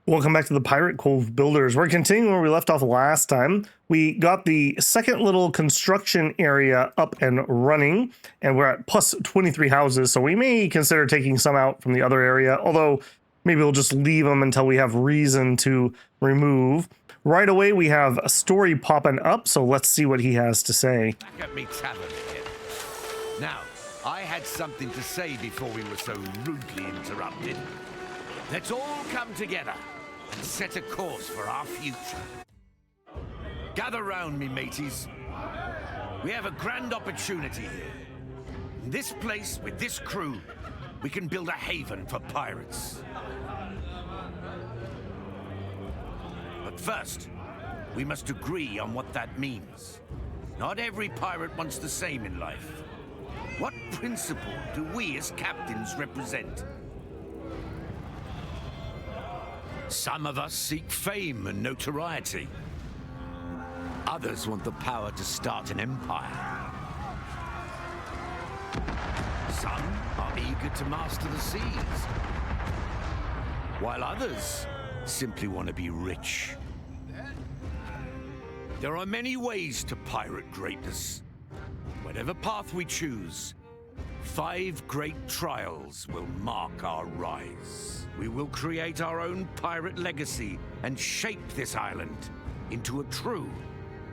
Welcome back to the Pirate Cove Builders. We're continuing where we left off last time. We got the second little construction area up and running, and we're at plus 23 houses, so we may consider taking some out from the other area, although maybe we'll just leave them until we have reason to remove. Right away, we have a story popping up, so let's see what he has to say. Back at me tavern again. Now, I had something to say before we were so rudely interrupted. Let's all come together and set a course for our future. Gather round me, mateys. We have a grand opportunity here. In this place, with this crew, we can build a haven for pirates. But first, we must agree on what that means. Not every pirate wants the same in life. What principle do we as captains represent? Some of us seek fame and notoriety. Others want the power to start an empire. Some are eager to master the seas, while others simply want to be rich. There are many ways to pirate greatness. Whatever path we choose, 5 great trials will mark our rise. We will create our own pirate legacy and shape this island into a true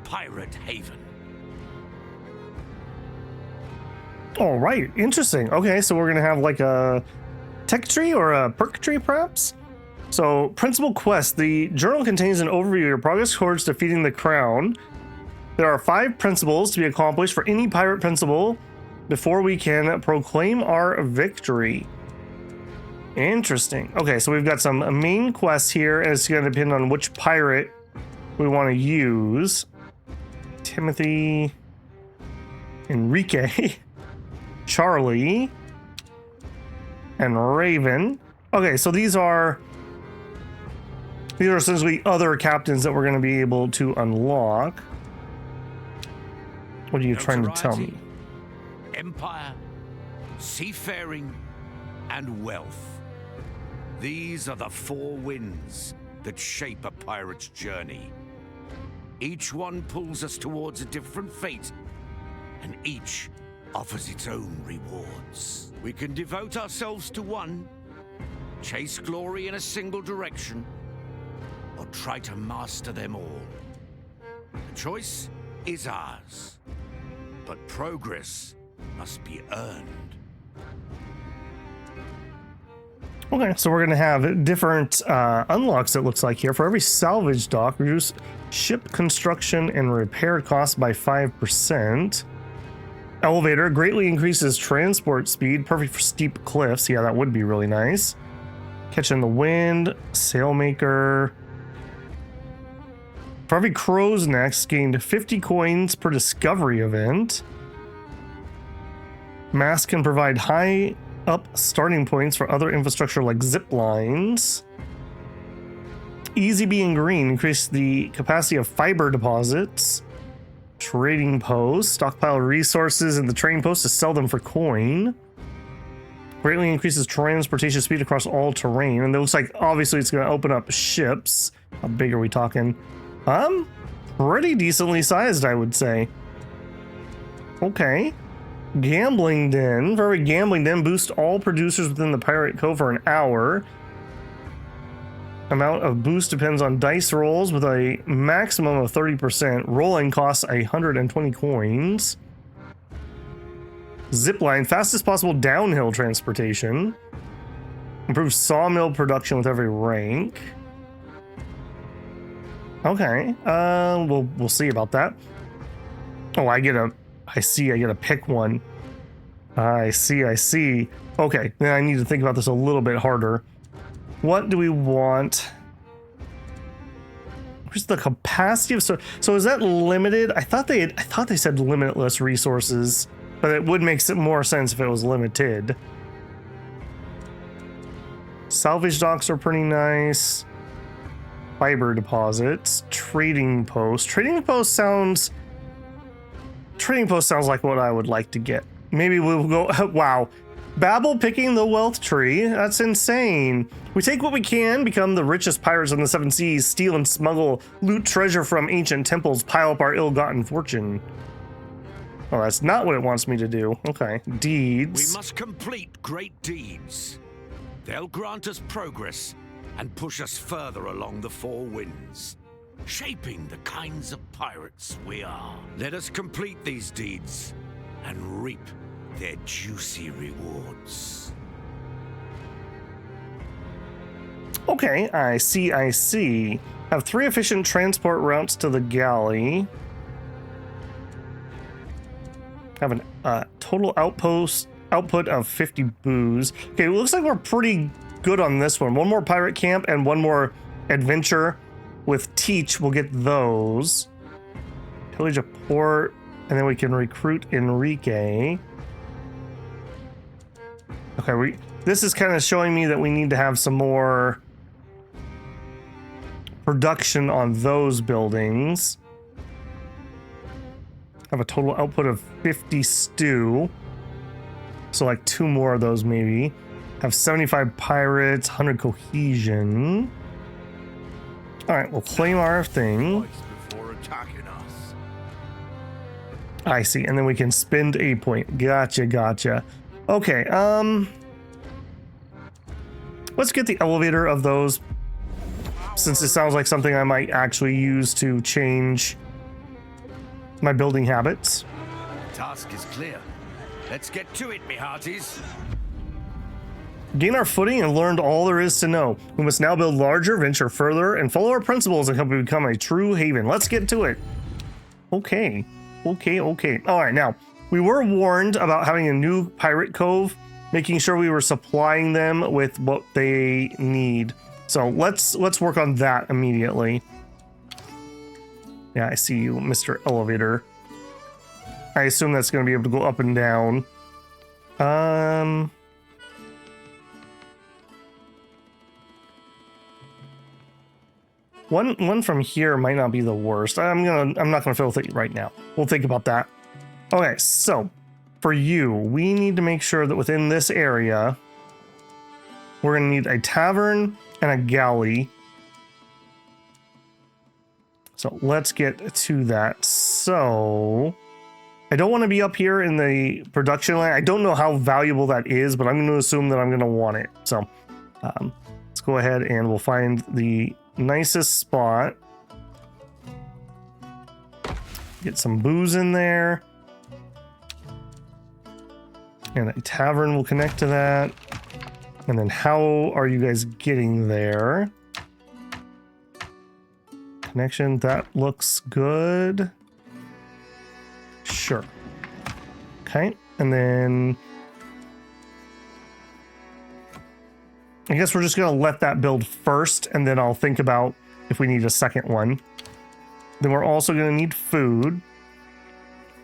pirate haven. All right, interesting. Okay, so we're gonna have like a tech tree or a perk tree, perhaps? So, principal quest. The journal contains an overview of your progress towards defeating the crown. There are 5 principles to be accomplished for any pirate principle before we can proclaim our victory. Interesting. Okay, so we've got some main quests here, and it's going to depend on which pirate we want to use. Timothy, Enrique, Charlie, and Raven. Okay, so these are essentially other captains that we're going to be able to unlock. What are you trying to tell me? Empire, seafaring, and wealth. These are the 4 winds that shape a pirate's journey. Each one pulls us towards a different fate, and each offers its own rewards. We can devote ourselves to one, chase glory in a single direction, or try to master them all. The choice is ours, but progress must be earned. Okay, so we're going to have different unlocks, it looks like here. For every salvage dock, reduce ship construction and repair costs by 5%. Elevator greatly increases transport speed, perfect for steep cliffs. Yeah, that would be really nice. Catching the wind, sailmaker. For every crow's nest, gained 50 coins per discovery event. Mast can provide high up starting points for other infrastructure like zip lines. Easy being green, increase the capacity of fiber deposits. Trading post, stockpile resources in the trading post to sell them for coin. Greatly increases transportation speed across all terrain, and it looks like obviously it's going to open up ships. How big are we talking? Pretty decently sized, I would say. Okay. Gambling den. For every gambling den, boost all producers within the Pirate Cove for an hour. Amount of boost depends on dice rolls with a maximum of 30%. Rolling costs 120 coins. Zipline, fastest possible downhill transportation. Improves sawmill production with every rank. Okay, we'll see about that. Oh, I get to pick one. I see. Okay, then I need to think about this a little bit harder. What do we want? Where's the capacity of so is that limited? I thought they said limitless resources, but it would make more sense if it was limited. Salvage docks are pretty nice. Fiber deposits, trading post. Trading post sounds like what I would like to get. Maybe we'll go. Wow, Babel picking the wealth tree. That's insane. We take what we can, become the richest pirates on the seven seas, steal and smuggle, loot treasure from ancient temples, pile up our ill-gotten fortune. Oh, that's not what it wants me to do. Okay, deeds. We must complete great deeds. They'll grant us progress and push us further along the four winds, shaping the kinds of pirates we are. Let us complete these deeds and reap their juicy rewards. Okay, I see. Have 3 efficient transport routes to the galley. Have an total output of 50 booze. Okay, it looks like we're pretty good on this one. One more pirate camp and one more adventure with Teach. We'll get those. Pillage a port, and then we can recruit Enrique. Okay, this is kind of showing me that we need to have some more production on those buildings. Have a total output of 50 stew. So like 2 more of those maybe. Have 75 pirates, 100 cohesion. All right, we'll claim our thing. Before attacking us. I see, and then we can spend a point. Gotcha. Okay, let's get the elevator of those, since it sounds like something I might actually use to change my building habits. Task is clear. Let's get to it, me hearties. Gain our footing and learned all there is to know. We must now build larger, venture further, and follow our principles and become a true haven. Let's get to it. Okay. All right, now, we were warned about having a new pirate cove, making sure we were supplying them with what they need. So let's work on that immediately. Yeah, I see you, Mr. Elevator. I assume that's going to be able to go up and down. One from here might not be the worst. I'm not gonna fill with it right now. We'll think about that. Okay, so for you, we need to make sure that within this area, we're gonna need a tavern and a galley. So let's get to that. So I don't want to be up here in the production line. I don't know how valuable that is, but I'm going to assume that I'm going to want it. So let's go ahead and we'll find the nicest spot. Get some booze in there. And a tavern will connect to that. And then how are you guys getting there? Connection, that looks good. Sure. Okay, and then I guess we're just gonna let that build first, and then I'll think about if we need a second one. Then we're also gonna need food.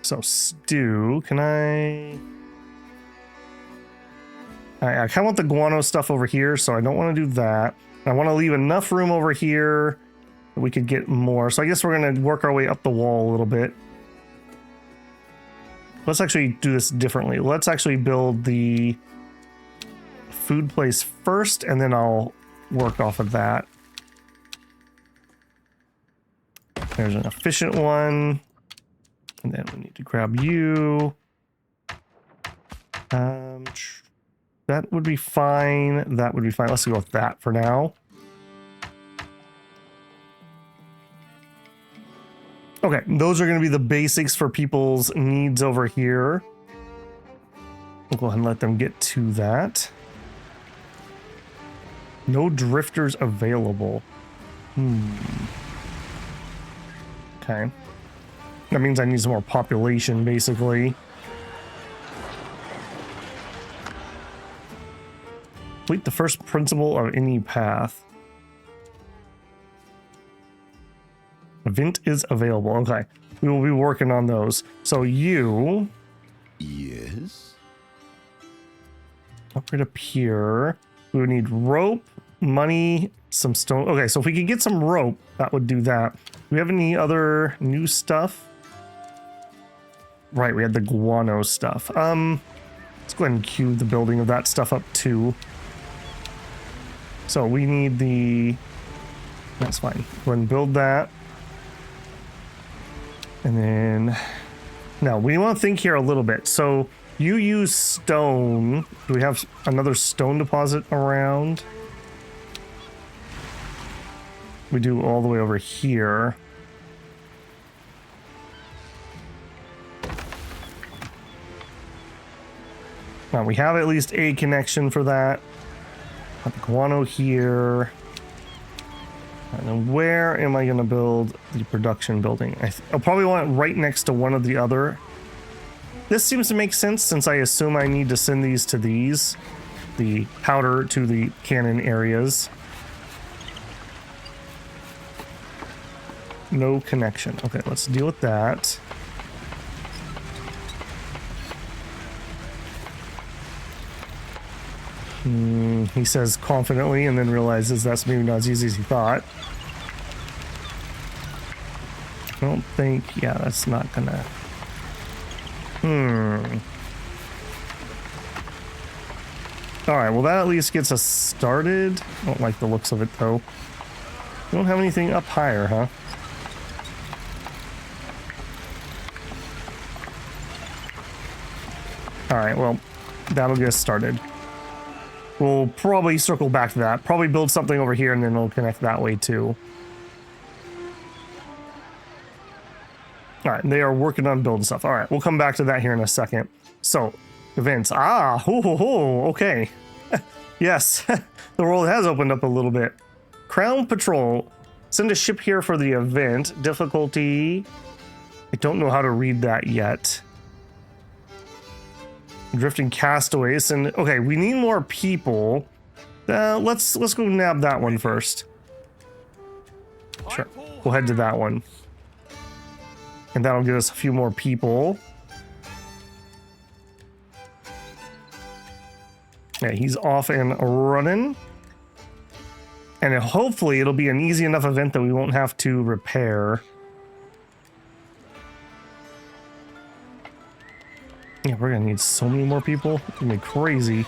So stew, can I kind of want the guano stuff over here, so I don't want to do that. I want to leave enough room over here that we could get more. So I guess we're going to work our way up the wall a little bit. Let's actually do this differently. Let's actually build the food place first, and then I'll work off of that. There's an efficient one. And then we need to grab you. That would be fine. That would be fine. Let's go with that for now. Okay, those are going to be the basics for people's needs over here. We'll go ahead and let them get to that. No drifters available. Okay. That means I need some more population, basically. Complete the first principle of any path. Event is available. Okay. We will be working on those. So you... Yes? Upgrade up here. We would need rope, money, some stone. Okay, so if we could get some rope, that would do that. Do we have any other new stuff? Right, we had the guano stuff. Let's go ahead and queue the building of that stuff up too. So we need the... That's fine. Go ahead and build that. And then... Now, we want to think here a little bit. So you use stone. Do we have another stone deposit around? We do all the way over here. Now, we have at least a connection for that. Got the guano here. And then where am I going to build the production building? I'll probably want it right next to one of the other. This seems to make sense since I assume I need to send these to these. The powder to the cannon areas. No connection. Okay, let's deal with that. He says confidently and then realizes that's maybe not as easy as he thought. I don't think... Yeah, that's not gonna... Alright, well that at least gets us started. I don't like the looks of it though. We don't have anything up higher, huh? Alright, well, that'll get us started. We'll probably circle back to that. Probably build something over here and then we'll connect that way too. Alright, they are working on building stuff. Alright, we'll come back to that here in a second. So, events. Ah, okay. Yes, the world has opened up a little bit. Crown Patrol. Send a ship here for the event. Difficulty. I don't know how to read that yet. Drifting castaways. And okay, we need more people. Let's go nab that one first. Sure, we'll head to that one. And that'll give us a few more people. Yeah, he's off and running. And hopefully it'll be an easy enough event that we won't have to repair. Yeah, we're gonna need so many more people. It's gonna be crazy.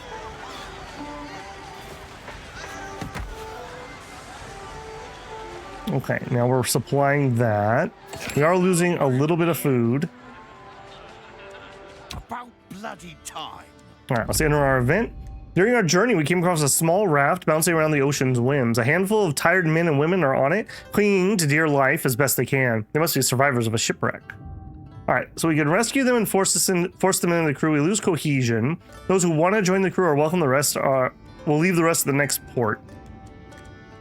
Okay, now we're supplying that. We are losing a little bit of food. About bloody time. Alright, let's enter our event. During our journey, we came across a small raft bouncing around the ocean's whims. A handful of tired men and women are on it, clinging to dear life as best they can. They must be survivors of a shipwreck. Alright, so we can rescue them and force them into the crew. We lose cohesion. Those who want to join the crew are welcome. The rest will leave the rest of the next port.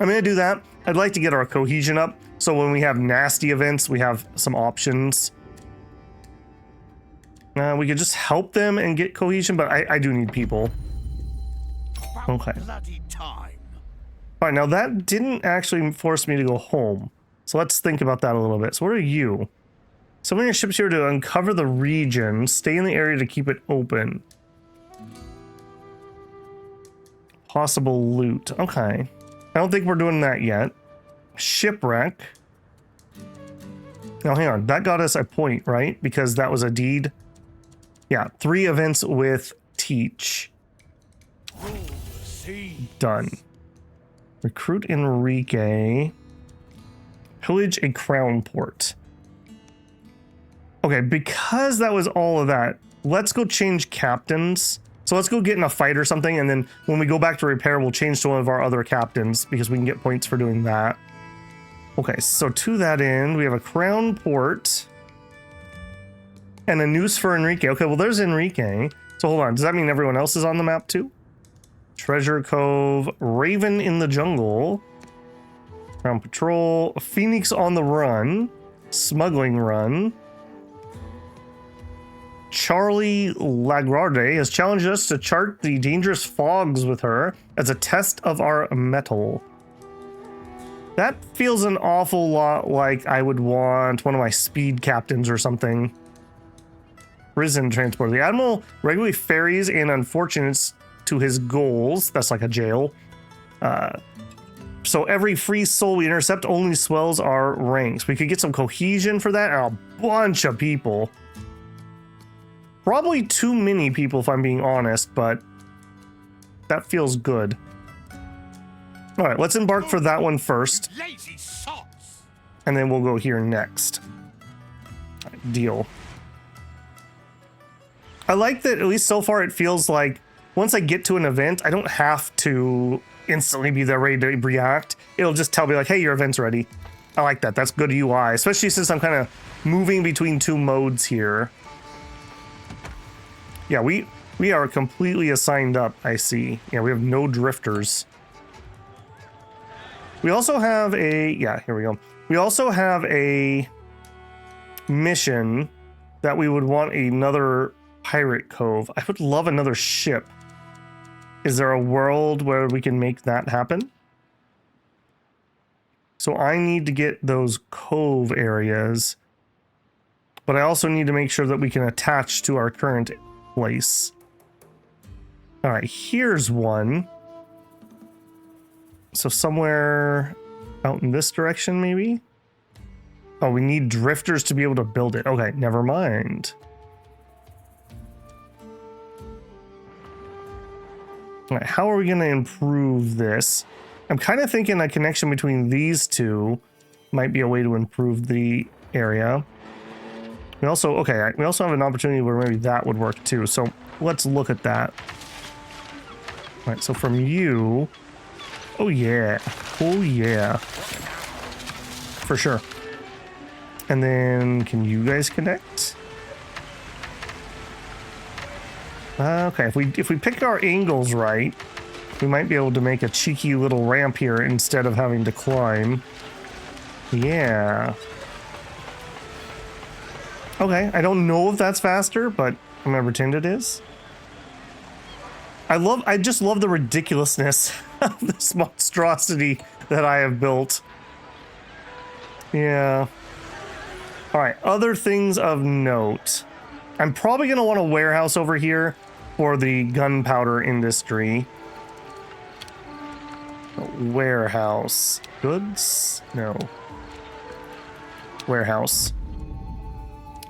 I'm going to do that. I'd like to get our cohesion up, so when we have nasty events, we have some options. We could just help them and get cohesion, but I do need people. Okay. Alright, now that didn't actually force me to go home. So let's think about that a little bit. So what are you? Some of your ships here to uncover the region. Stay in the area to keep it open. Possible loot. Okay. I don't think we're doing that yet. Shipwreck. Now, hang on. That got us a point, right? Because that was a deed. Yeah, 3 events with teach. Done. Recruit Enrique. Pillage a crown port. Okay, because that was all of that, let's go change captains. So let's go get in a fight or something, and then when we go back to repair, we'll change to one of our other captains because we can get points for doing that. Okay, so to that end, we have a crown port and a noose for Enrique. Okay, well, there's Enrique. So hold on, does that mean everyone else is on the map too? Treasure Cove, Raven in the Jungle, Crown Patrol, Phoenix on the Run, Smuggling Run. Charlie Lagarde has challenged us to chart the dangerous fogs with her as a test of our mettle. That feels an awful lot like I would want one of my speed captains or something. Prison transport. The Admiral regularly ferries in unfortunates to his goals. That's like a jail. So every free soul we intercept only swells our ranks. We could get some cohesion for that and a bunch of people. Probably too many people if I'm being honest, but that feels good. All right, let's embark for that one first. Lazy sots! And then we'll go here next. All right, deal. I like that, at least so far, it feels like once I get to an event, I don't have to instantly be there ready to react. It'll just tell me like, hey, your event's ready. I like that. That's good UI, especially since I'm kind of moving between two modes here. Yeah, we are completely assigned up, I see. Yeah, we have no drifters. We also have a, yeah, here we go. We also have a mission that we would want another pirate cove. I would love another ship. Is there a world where we can make that happen? So I need to get those cove areas, but I also need to make sure that we can attach to our current place. All right, here's one. So somewhere out in this direction, maybe? Oh, we need drifters to be able to build it. Okay, never mind. All right, how are we going to improve this? I'm kind of thinking a connection between these two might be a way to improve the area. We also have an opportunity where maybe that would work too. So let's look at that. All right, so from you, oh yeah, for sure. And then can you guys connect? Okay, if we pick our angles right, we might be able to make a cheeky little ramp here instead of having to climb. Yeah. Okay, I don't know if that's faster, but I'm gonna pretend it is. I just love the ridiculousness of this monstrosity that I have built. Yeah. All right, other things of note. I'm probably gonna want a warehouse over here for the gunpowder industry. Warehouse. Goods? No. Warehouse.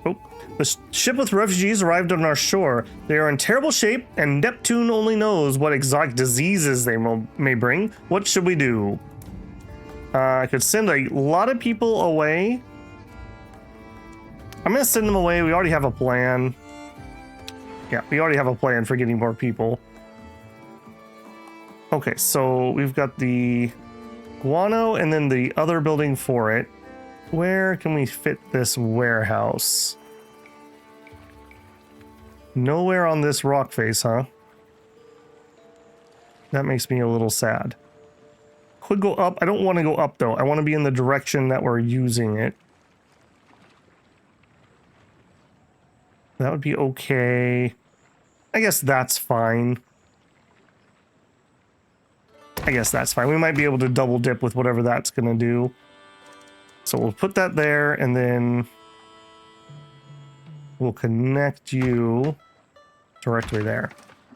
Oh, the ship with refugees arrived on our shore. They are in terrible shape, and Neptune only knows what exotic diseases they may bring. What should we do? I could send a lot of people away. I'm gonna send them away. We already have a plan. Yeah, we already have a plan for getting more people. Okay, so we've got the guano and then the other building for it. Where can we fit this warehouse? Nowhere on this rock face, huh? That makes me a little sad. Could go up. I don't want to go up, though. I want to be in the direction that we're using it. That would be okay. I guess that's fine. I guess that's fine. We might be able to double dip with whatever that's going to do. So we'll put that there, and then we'll connect you directly there.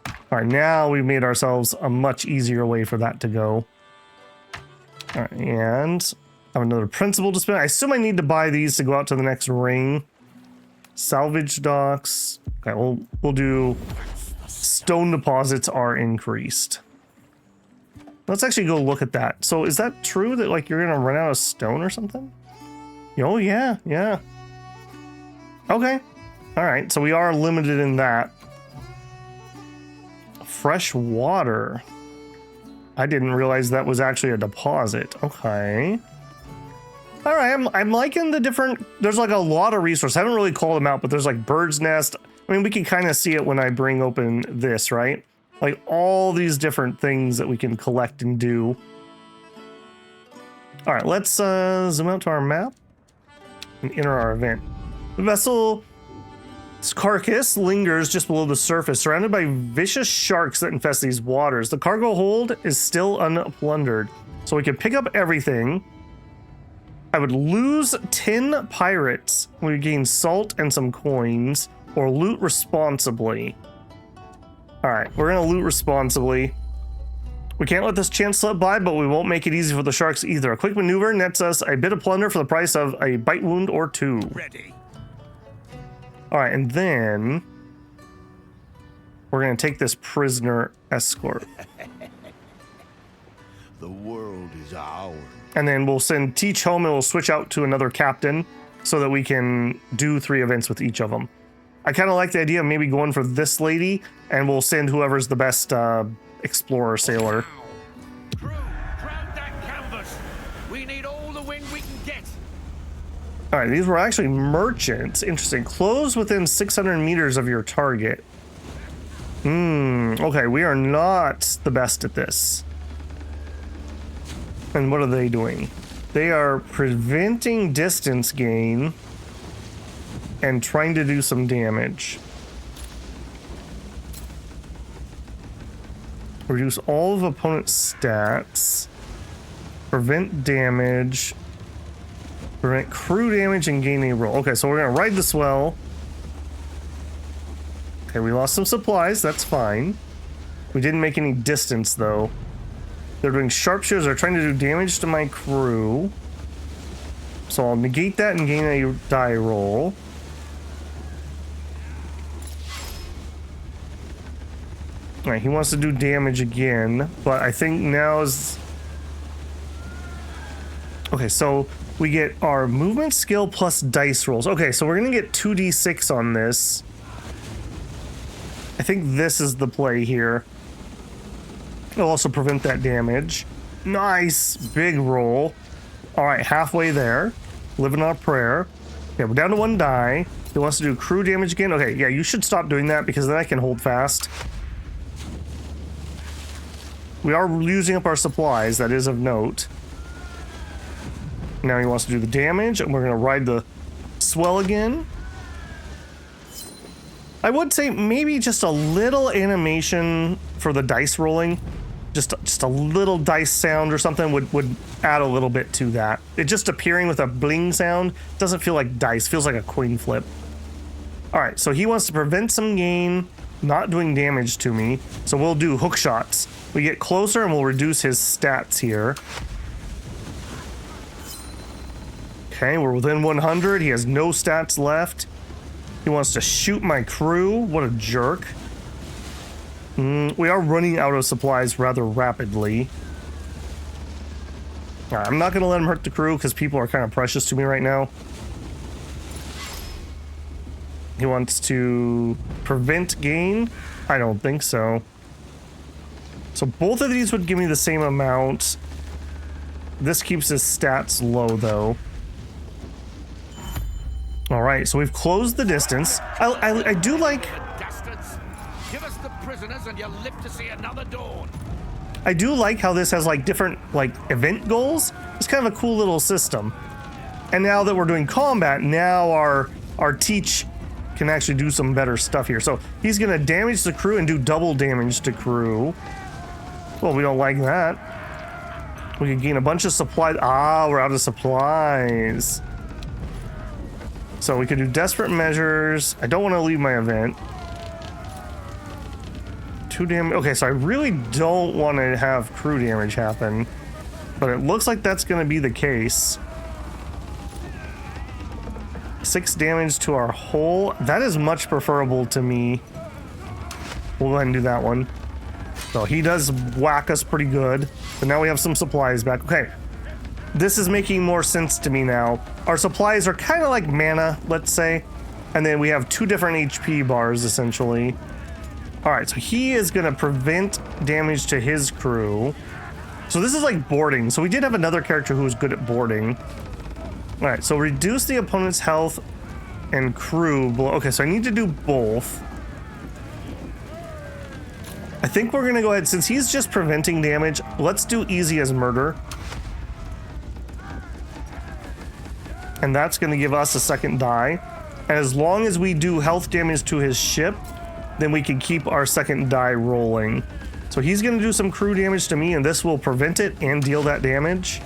All right, now we've made ourselves a much easier way for that to go. All right, and I have another principal to spend. I assume I need to buy these to go out to the next ring. Salvage docks. Okay, we'll do stone deposits are increased. Let's actually go look at that. So is that true that like you're gonna run out of stone or something? Oh yeah, yeah. Okay. All right, so we are limited in that. Fresh water. I didn't realize that was actually a deposit. Okay. All right, I'm liking the different, there's like a lot of resources. I haven't really called them out, but there's like bird's nest. I mean, we can kind of see it when I bring open this, right? Like all these different things that we can collect and do. All right, let's zoom out to our map and enter our event. The vessel's carcass lingers just below the surface, surrounded by vicious sharks that infest these waters. The cargo hold is still unplundered, so we can pick up everything. I would lose 10 pirates. We gain salt and some coins, or loot responsibly. All right, we're gonna loot responsibly. We can't let this chance slip by, but we won't make it easy for the sharks either. A quick maneuver nets us a bit of plunder for the price of a bite wound or two. Ready. All right, and then We're going to take this prisoner escort. The world is ours. And then we'll send Teach home and we'll switch out to another captain so that we can do 3 events with each of them. I kind of like the idea of maybe going for this lady, and we'll send whoever's the best explorer sailor. Crew, grab that canvas. We need all the wind we can get. All right, these were actually merchants. Interesting. Close within 600 meters of your target. Okay, we are not the best at this. And what are they doing? They are preventing distance gain and trying to do some damage. Reduce all of opponent's stats. Prevent damage. Prevent crew damage and gain a roll. Okay, so we're gonna ride the swell. Okay, we lost some supplies, that's fine. We didn't make any distance though. They're doing sharpshooters, they're trying to do damage to my crew. So I'll negate that and gain a die roll. Alright, he wants to do damage again, but I think now is... Okay, so we get our movement skill plus dice rolls. Okay, so we're gonna get 2d6 on this. I think this is the play here. It'll also prevent that damage. Nice! Big roll. Alright, halfway there. Living on a prayer. Okay, we're down to 1 die. He wants to do crew damage again. Okay, yeah, you should stop doing that because then I can hold fast. We are using up our supplies, that is of note. Now he wants to do the damage, and we're going to ride the swell again. I would say maybe just a little animation for the dice rolling. Just a little dice sound or something would add a little bit to that. It just appearing with a bling sound doesn't feel like dice, feels like a coin flip. Alright, so he wants to prevent some gain, not doing damage to me. So we'll do hook shots. We get closer and we'll reduce his stats here. Okay, we're within 100. He has no stats left. He wants to shoot my crew. What a jerk. We are running out of supplies rather rapidly. Right, I'm not going to let him hurt the crew because people are kind of precious to me right now. He wants to prevent gain. I don't think so. So both of these would give me the same amount. This keeps his stats low though. All right, so we've closed the distance. I do like... Give us the prisoners and you'll live to see another dawn. I do like how this has like different like event goals. It's kind of a cool little system. And now that we're doing combat, now our teach can actually do some better stuff here. So he's gonna damage the crew and do double damage to crew. Well, we don't like that. We can gain a bunch of supplies. Ah, we're out of supplies. So we could do desperate measures. I don't want to leave my event. 2 damage. Okay, so I really don't want to have crew damage happen, but it looks like that's going to be the case. 6 damage to our hull. That is much preferable to me. We'll go ahead and do that one. So he does whack us pretty good, but now we have some supplies back. Okay, this is making more sense to me now. Our supplies are kind of like mana, let's say, and then we have 2 different HP bars essentially. All right, so he is going to prevent damage to his crew. So this is like boarding. So we did have another character who was good at boarding. All right, so reduce the opponent's health and crew. Okay, so I need to do both. I think we're going to go ahead, since he's just preventing damage, let's do easy as murder. And that's going to give us a second die. And as long as we do health damage to his ship, then we can keep our second die rolling. So he's going to do some crew damage to me, and this will prevent it and deal that damage.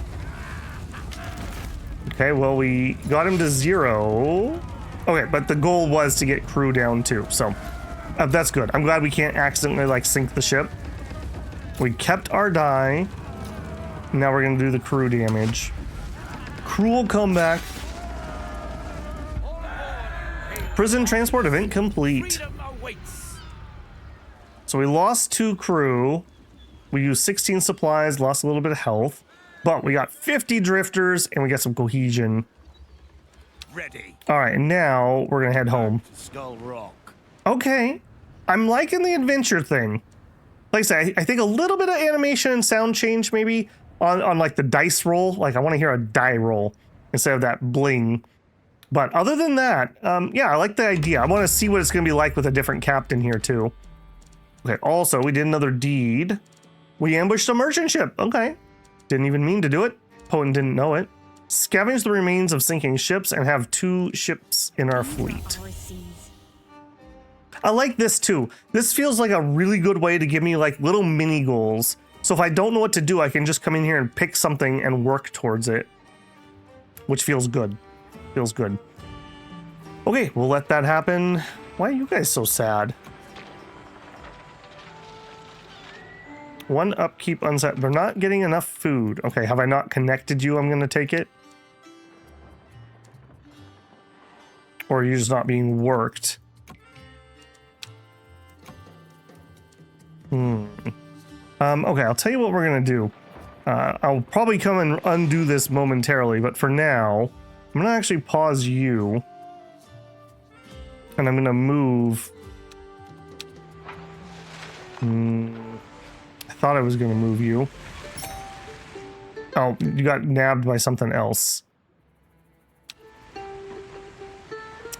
Okay, well, we got him to 0. Okay, but the goal was to get crew down too, so that's good. I'm glad we can't accidentally like sink the ship. We kept our die. Now we're going to do the crew damage. Crew will come back. Prison transport event complete. so we lost 2 crew. We used 16 supplies, lost a little bit of health. But we got 50 drifters, and we got some cohesion. Ready. All right, now we're going to head home. Skull Rock. Okay. I'm liking the adventure thing. Like I say, I think a little bit of animation and sound change maybe on like the dice roll. Like I want to hear a die roll instead of that bling. But other than that, yeah, I like the idea. I want to see what it's going to be like with a different captain here too. Okay, also, we did another deed. We ambushed a merchant ship. Okay. Didn't even mean to do it. Potent didn't know it. Scavenge the remains of sinking ships and have 2 ships in our fleet. I like this too. This feels like a really good way to give me like little mini goals. So if I don't know what to do, I can just come in here and pick something and work towards it. Which feels good. Feels good. Okay, we'll let that happen. Why are you guys so sad? 1 upkeep unset. They're not getting enough food. Okay, have I not connected you? I'm going to take it. Or are you just not being worked? Okay, I'll tell you what we're going to do. I'll probably come and undo this momentarily, but for now, I'm going to actually pause you. And I'm going to move... I thought I was going to move you. Oh, you got nabbed by something else.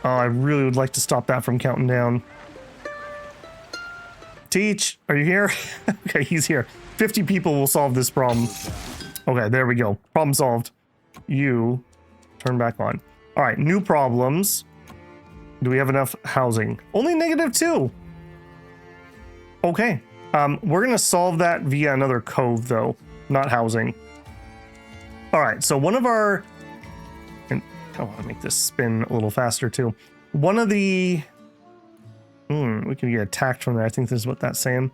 Oh, I really would like to stop that from counting down. Teach, are you here? Okay, he's here. 50 people will solve this problem. Okay, there we go. Problem solved. You turn back on. All right, new problems. Do we have enough housing? Only -2. Okay. We're going to solve that via another cove, though, not housing. All right, so one of our... And I want to make this spin a little faster, too. One of the... we can get attacked from there. I think this is what that's saying.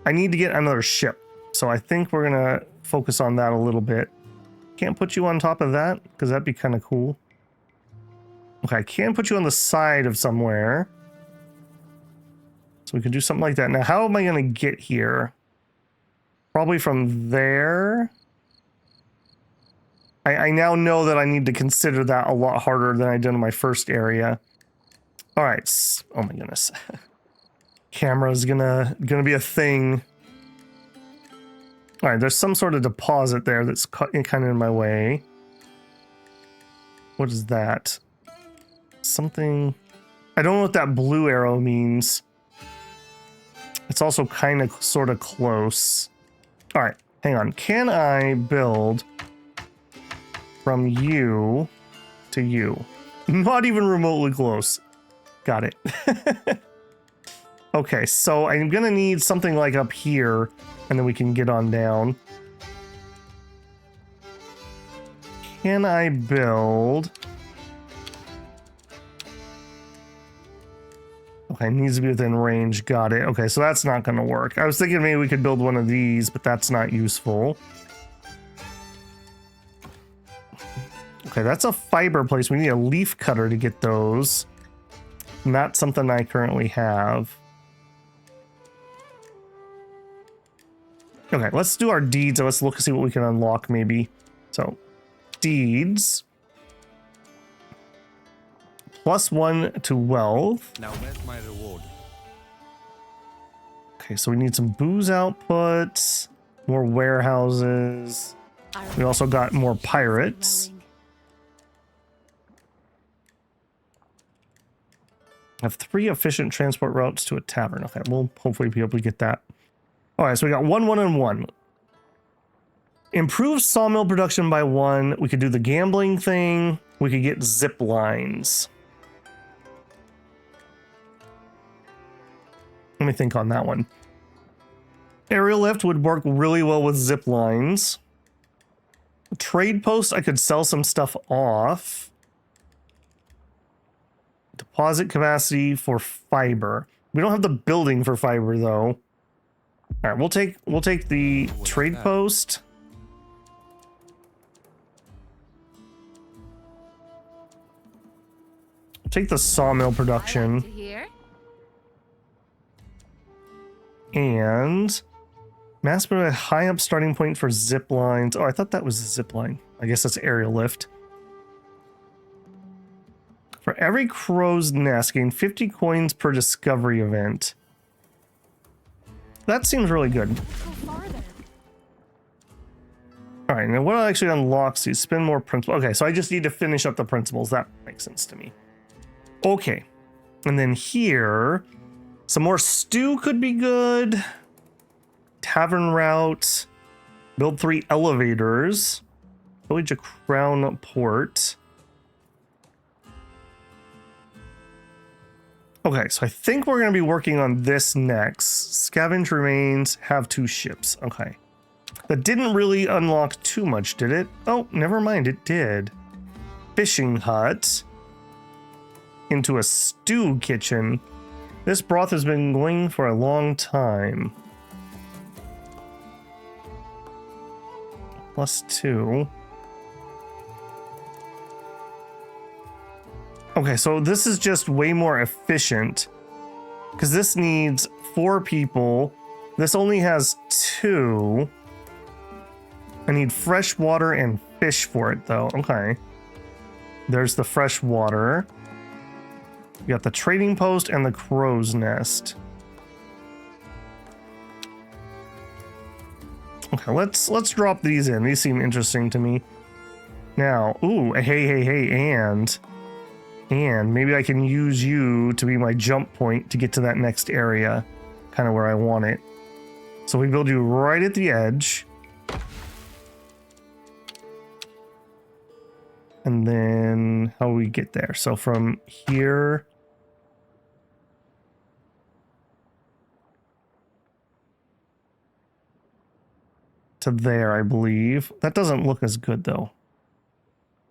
I need to get another ship. So I think we're going to focus on that a little bit. Can't put you on top of that, because that'd be kind of cool. Okay, I can put you on the side of somewhere. So we can do something like that. Now, how am I going to get here? Probably from there. I now know that I need to consider that a lot harder than I did in my first area. All right. Oh my goodness. Camera's gonna be a thing. All right. There's some sort of deposit there that's kind of in my way. What is that? Something. I don't know what that blue arrow means. It's also kind of sort of close. All right. Hang on. Can I build from you to you? Not even remotely close. Got it. Okay, so I'm gonna need something like up here, and then we can get on down. Can I build? Okay, needs to be within range. Got it. Okay, so that's not gonna work. I was thinking maybe we could build one of these, but that's not useful. Okay, that's a fiber place. We need a leaf cutter to get those. Not something I currently have. Okay, let's do our deeds. Let's look and see what we can unlock maybe. So, deeds. +1 to wealth. Now where's my reward? Okay, so we need some booze output, more warehouses. We also got more pirates. Have 3 efficient transport routes to a tavern. Okay, we'll hopefully be able to get that. All right, so we got 1, 1, and 1. Improve sawmill production by 1. We could do the gambling thing. We could get zip lines. Let me think on that one. Aerial lift would work really well with zip lines. Trade post, I could sell some stuff off. Deposit capacity for fiber. We don't have the building for fiber though. All right, we'll take the trade post. Take the sawmill production. and mass but a high up starting point for zip lines. Oh, I thought that was a zip line. I guess that's aerial lift. For every crow's nest, gain 50 coins per discovery event. That seems really good. Alright, now what actually unlocks these? Spend more principles. Okay, so I just need to finish up the principles. That makes sense to me. Okay. And then here, some more stew could be good. Tavern route. Build 3 elevators. Village of Crown Port. Okay, so I think we're going to be working on this next. Scavenge remains, have 2 ships. Okay. That didn't really unlock too much, did it? Oh, never mind, it did. Fishing hut. Into a stew kitchen. This broth has been going for a long time. +2. Okay, so this is just way more efficient because this needs 4 people. This only has 2. I need fresh water and fish for it though. Okay. There's the fresh water. You got the trading post and the crow's nest. Okay, let's drop these in. These seem interesting to me. Now, ooh, hey, and maybe I can use you to be my jump point to get to that next area, kind of where I want it. So we build you right at the edge. And then how we get there? So from here to there, I believe. That doesn't look as good though.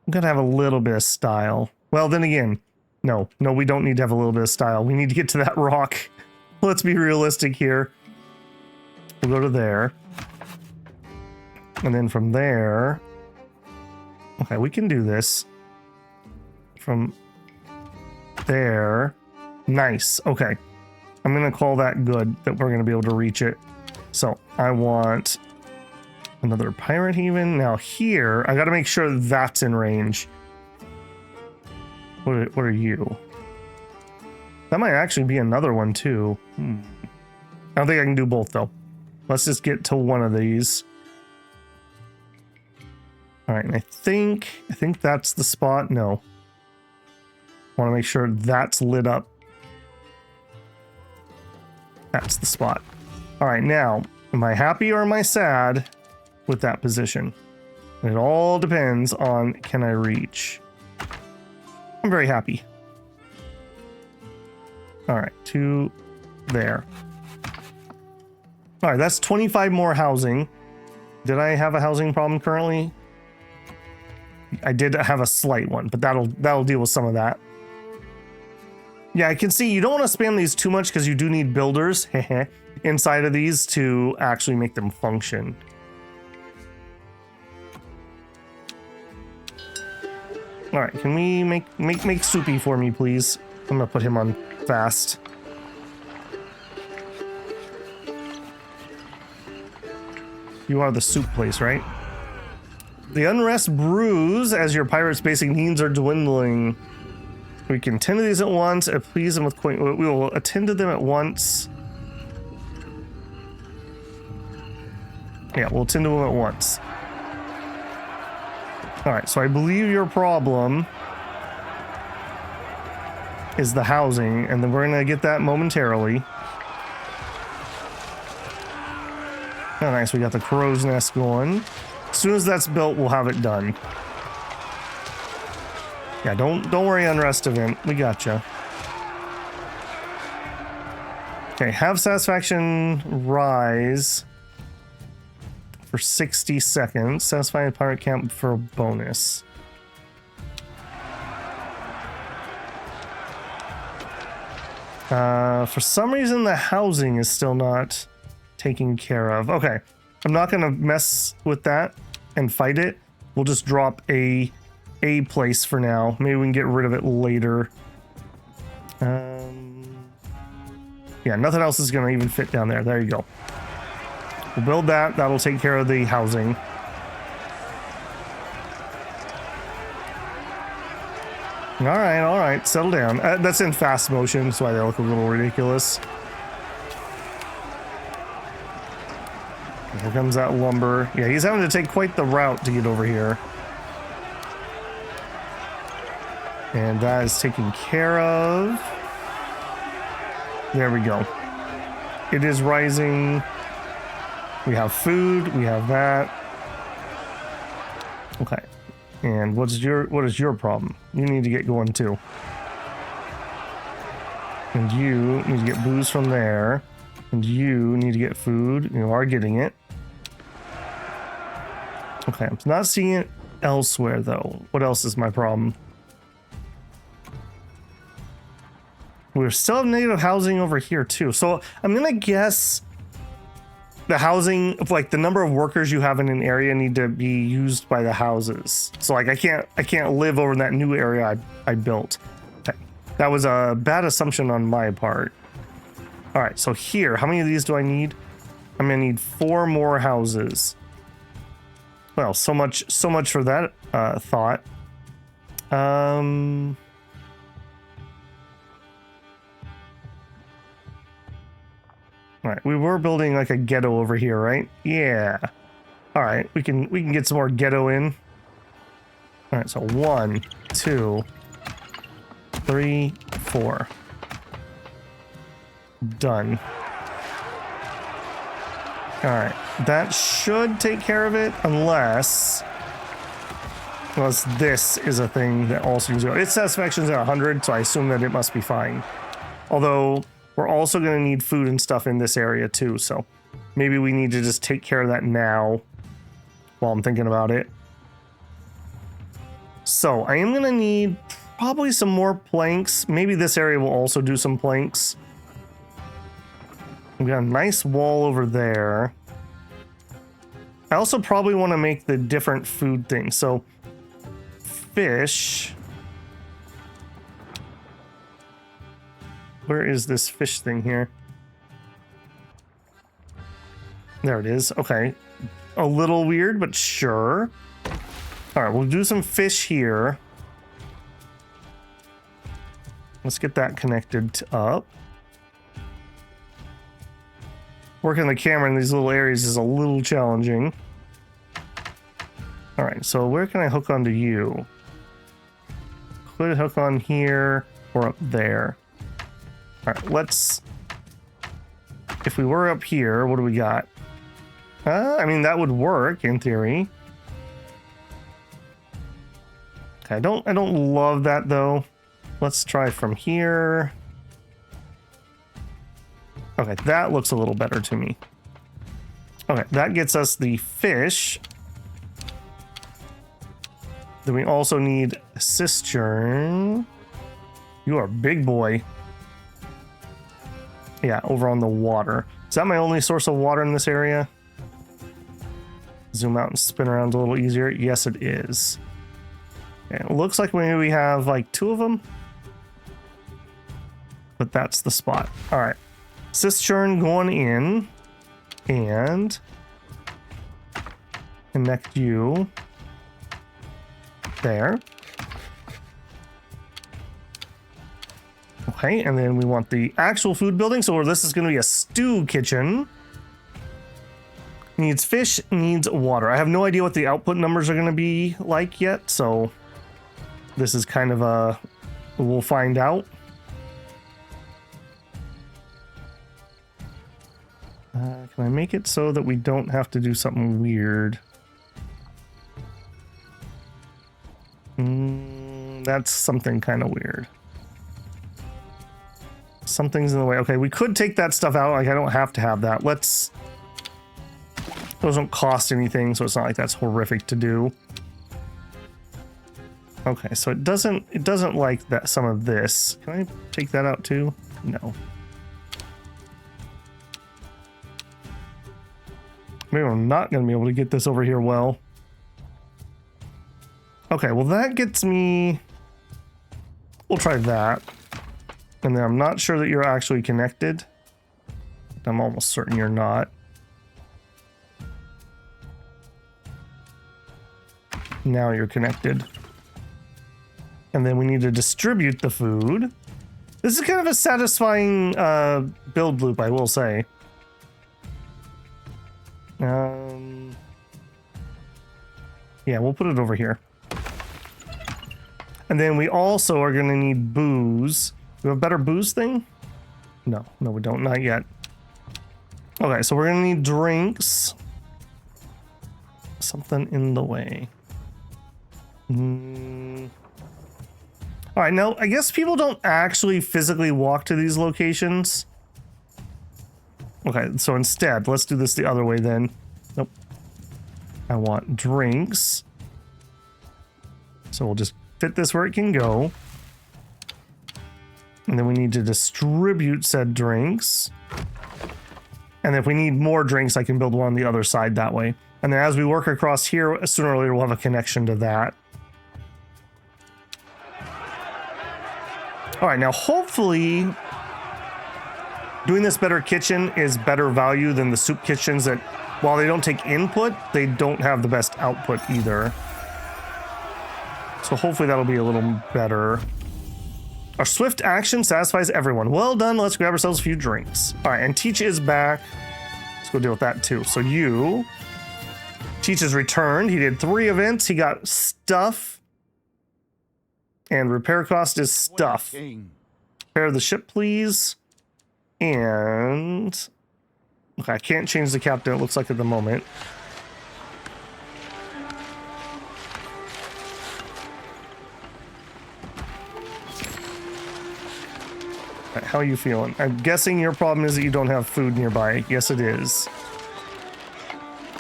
I'm gonna have a little bit of style. Well, then again, no, we don't need to have a little bit of style. We need to get to that rock. Let's be realistic here. We'll go to there. And then from there, okay, we can do this. From there, nice, okay. I'm gonna call that good, that we're gonna be able to reach it. So I want another pirate haven. Now here, I gotta make sure that's in range. What are you? That might actually be another one too. I don't think I can do both though. Let's just get to one of these. All right, and I think that's the spot. No. Want to make sure that's lit up. That's the spot. All right, now, am I happy or am I sad with that position? It all depends on can I reach. I'm very happy. All right, to there. All right, that's 25 more housing. Did I have a housing problem currently? I did have a slight one, but that'll deal with some of that. Yeah, I can see you don't want to spam these too much because you do need builders inside of these to actually make them function. All right, can we make Soupy for me, please? I'm gonna put him on fast. You are the soup place, right? The unrest brews as your pirate's basic needs are dwindling. We can tend to these at once. Please them with coin. We will attend to them at once. Yeah, we'll attend to them at once. All right, so I believe your problem is the housing, and then we're gonna get that momentarily. Oh, nice, we got the crow's nest going. As soon as that's built, we'll have it done. Yeah, don't worry, unrest event. We gotcha. Okay, have satisfaction rise for 60 seconds. Satisfying pirate camp for a bonus. For some reason, the housing is still not taken care of. Okay, I'm not gonna mess with that and fight it. We'll just drop a place for now. Maybe we can get rid of it later. Yeah, nothing else is going to even fit down there. There you go. We'll build that. That'll take care of the housing. All right, settle down. That's in fast motion, that's why they look a little ridiculous. Here comes that lumber. Yeah, he's having to take quite the route to get over here. And that is taken care of. There we go. It is rising. We have food. We have that. Okay. And what is your problem? You need to get going too. And you need to get booze from there. And you need to get food. You are getting it. Okay, I'm not seeing it elsewhere though. What else is my problem? We still have negative housing over here too. So I'm gonna guess the housing, like the number of workers you have in an area, need to be used by the houses. So like I can't live over in that new area I built. Okay. That was a bad assumption on my part. All right, so here, how many of these do I need? I'm gonna need 4 more houses. Well, so much for that thought. All right, we were building like a ghetto over here, right? Yeah. All right, we can get some more ghetto in. All right, so 1, 2, 3, 4. Done. All right, that should take care of it, unless this is a thing that also needs to go. Its satisfaction's at 100, so I assume that it must be fine. Although we're also going to need food and stuff in this area too, so maybe we need to just take care of that now while I'm thinking about it. So I am going to need probably some more planks. Maybe this area will also do some planks. We got a nice wall over there. I also probably want to make the different food things. So fish. Where is this fish thing here? There it is. Okay. A little weird, but sure. All right, we'll do some fish here. Let's get that connected up. Working the camera in these little areas is a little challenging. All right, so where can I hook onto you? Could hook on here or up there. All right, let's... If we were up here, what do we got? I mean, that would work in theory. Okay, I don't love that though. Let's try from here. Okay, that looks a little better to me. Okay, that gets us the fish. Then we also need a cistern. You are a big boy. Yeah, over on the water. Is that my only source of water in this area? Zoom out and spin around a little easier. Yes, it is. Okay, it looks like maybe we have like 2 of them. But that's the spot. All right. Cistern going in. And connect you there. Okay, and then we want the actual food building. So this is going to be a stew kitchen. Needs fish, needs water. I have no idea what the output numbers are going to be like yet, so this is kind of a... We'll find out. Can I make it so that we don't have to do something weird? That's something kind of weird. Something's in the way. Okay, we could take that stuff out. Like, I don't have to have that. Let's... Those don't cost anything, so it's not like that's horrific to do. Okay, so it doesn't like that some of this. Can I take that out too? No. Maybe I'm not going to be able to get this over here well. Okay, well that gets me... We'll try that. And then I'm not sure that you're actually connected. fact, I'm almost certain you're not. Now you're connected. And then we need to distribute the food. This is kind of a satisfying build loop, I will say. Yeah, we'll put it over here. And then we also are going to need booze. Do we have a better booze thing? No, we don't. Not yet. Okay, so we're going to need drinks. Something in the way. All right, now I guess people don't actually physically walk to these locations. Okay, so instead, let's do this the other way then. Nope. I want drinks. So we'll just fit this where it can go. And then we need to distribute said drinks. And if we need more drinks, I can build one on the other side that way. And then as we work across here, sooner or later we'll have a connection to that. All right, now hopefully doing this better kitchen is better value than the soup kitchens that, while they don't take input, they don't have the best output either. So hopefully that'll be a little better. Our swift action satisfies everyone. Well done, let's grab ourselves a few drinks. All right, and Teach is back. Let's go deal with that too. So Teach has returned. He did 3 events. He got stuff. And repair cost is stuff. Repair the ship, please. And... okay, I can't change the captain, it looks like at the moment. Right, how are you feeling? I'm guessing your problem is that you don't have food nearby. Yes, it is.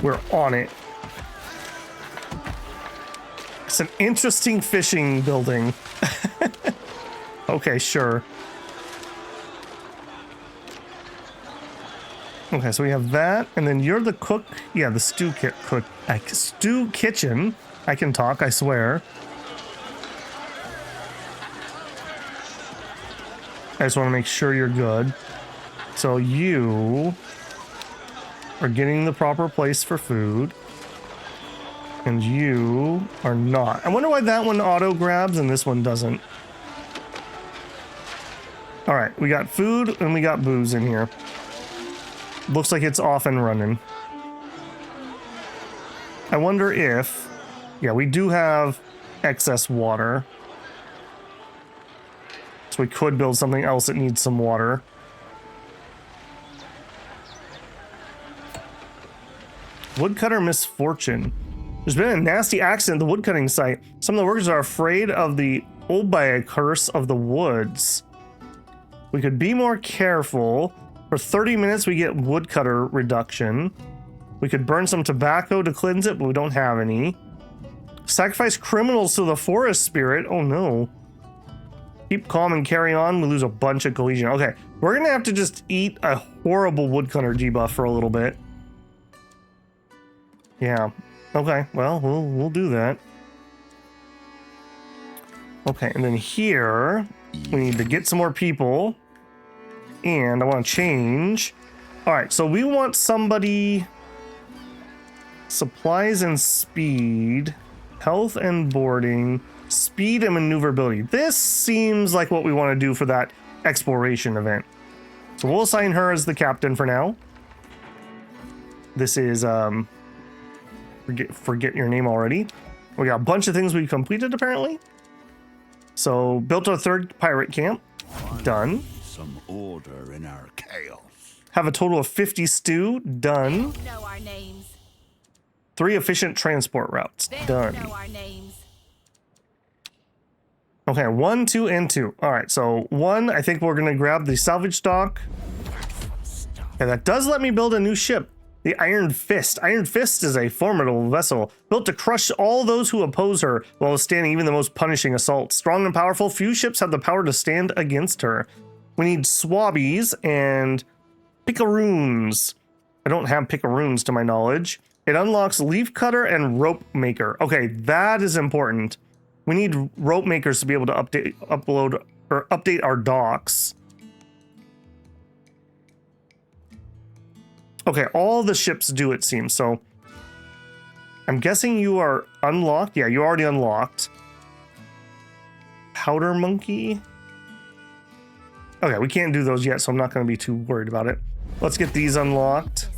We're on it. It's an interesting fishing building. Okay, sure. Okay, so we have that, and then you're the cook. Yeah, the stew kitchen. I can talk, I swear. I just want to make sure you're good. So you are getting the proper place for food. And you are not. I wonder why that one auto grabs and this one doesn't. All right, we got food and we got booze in here. Looks like it's off and running. I wonder if... yeah, we do have excess water. So we could build something else that needs some water. Woodcutter misfortune. There's been a nasty accident at the woodcutting site. Some of the workers are afraid of the Obaya curse of the woods. We could be more careful. For 30 minutes, we get woodcutter reduction. We could burn some tobacco to cleanse it, but we don't have any. Sacrifice criminals to the forest spirit. Oh no. Keep calm and carry on. We lose a bunch of cohesion. Okay, we're gonna have to just eat a horrible woodcutter debuff for a little bit. Yeah. Okay, well, we'll do that. Okay, and then here, we need to get some more people. And I want to change. All right, so we want somebody... supplies and speed. Health and boarding. Speed and maneuverability. This seems like what we want to do for that exploration event. So we'll assign her as the captain for now. This is... Forget your name already. We got a bunch of things we completed apparently. So built our 3rd pirate camp. Done. Some order in our chaos. Have a total of 50 stew. Done. They know our names. 3 efficient transport routes. They Done. know our names. Okay, 1, 2, and 2. All right, so 1, I think we're gonna grab the salvage dock. And that does let me build a new ship. The Iron Fist. Iron Fist is a formidable vessel, built to crush all those who oppose her, while withstanding even the most punishing assaults. Strong and powerful, few ships have the power to stand against her. We need swabbies and picaroons. I don't have picaroons to my knowledge. It unlocks leaf cutter and rope maker. Okay, that is important. We need rope makers to be able to update our docks. Okay, all the ships do, it seems. So I'm guessing you are unlocked. Yeah, you already unlocked. Powder monkey. Okay, we can't do those yet, so I'm not going to be too worried about it. Let's get these unlocked.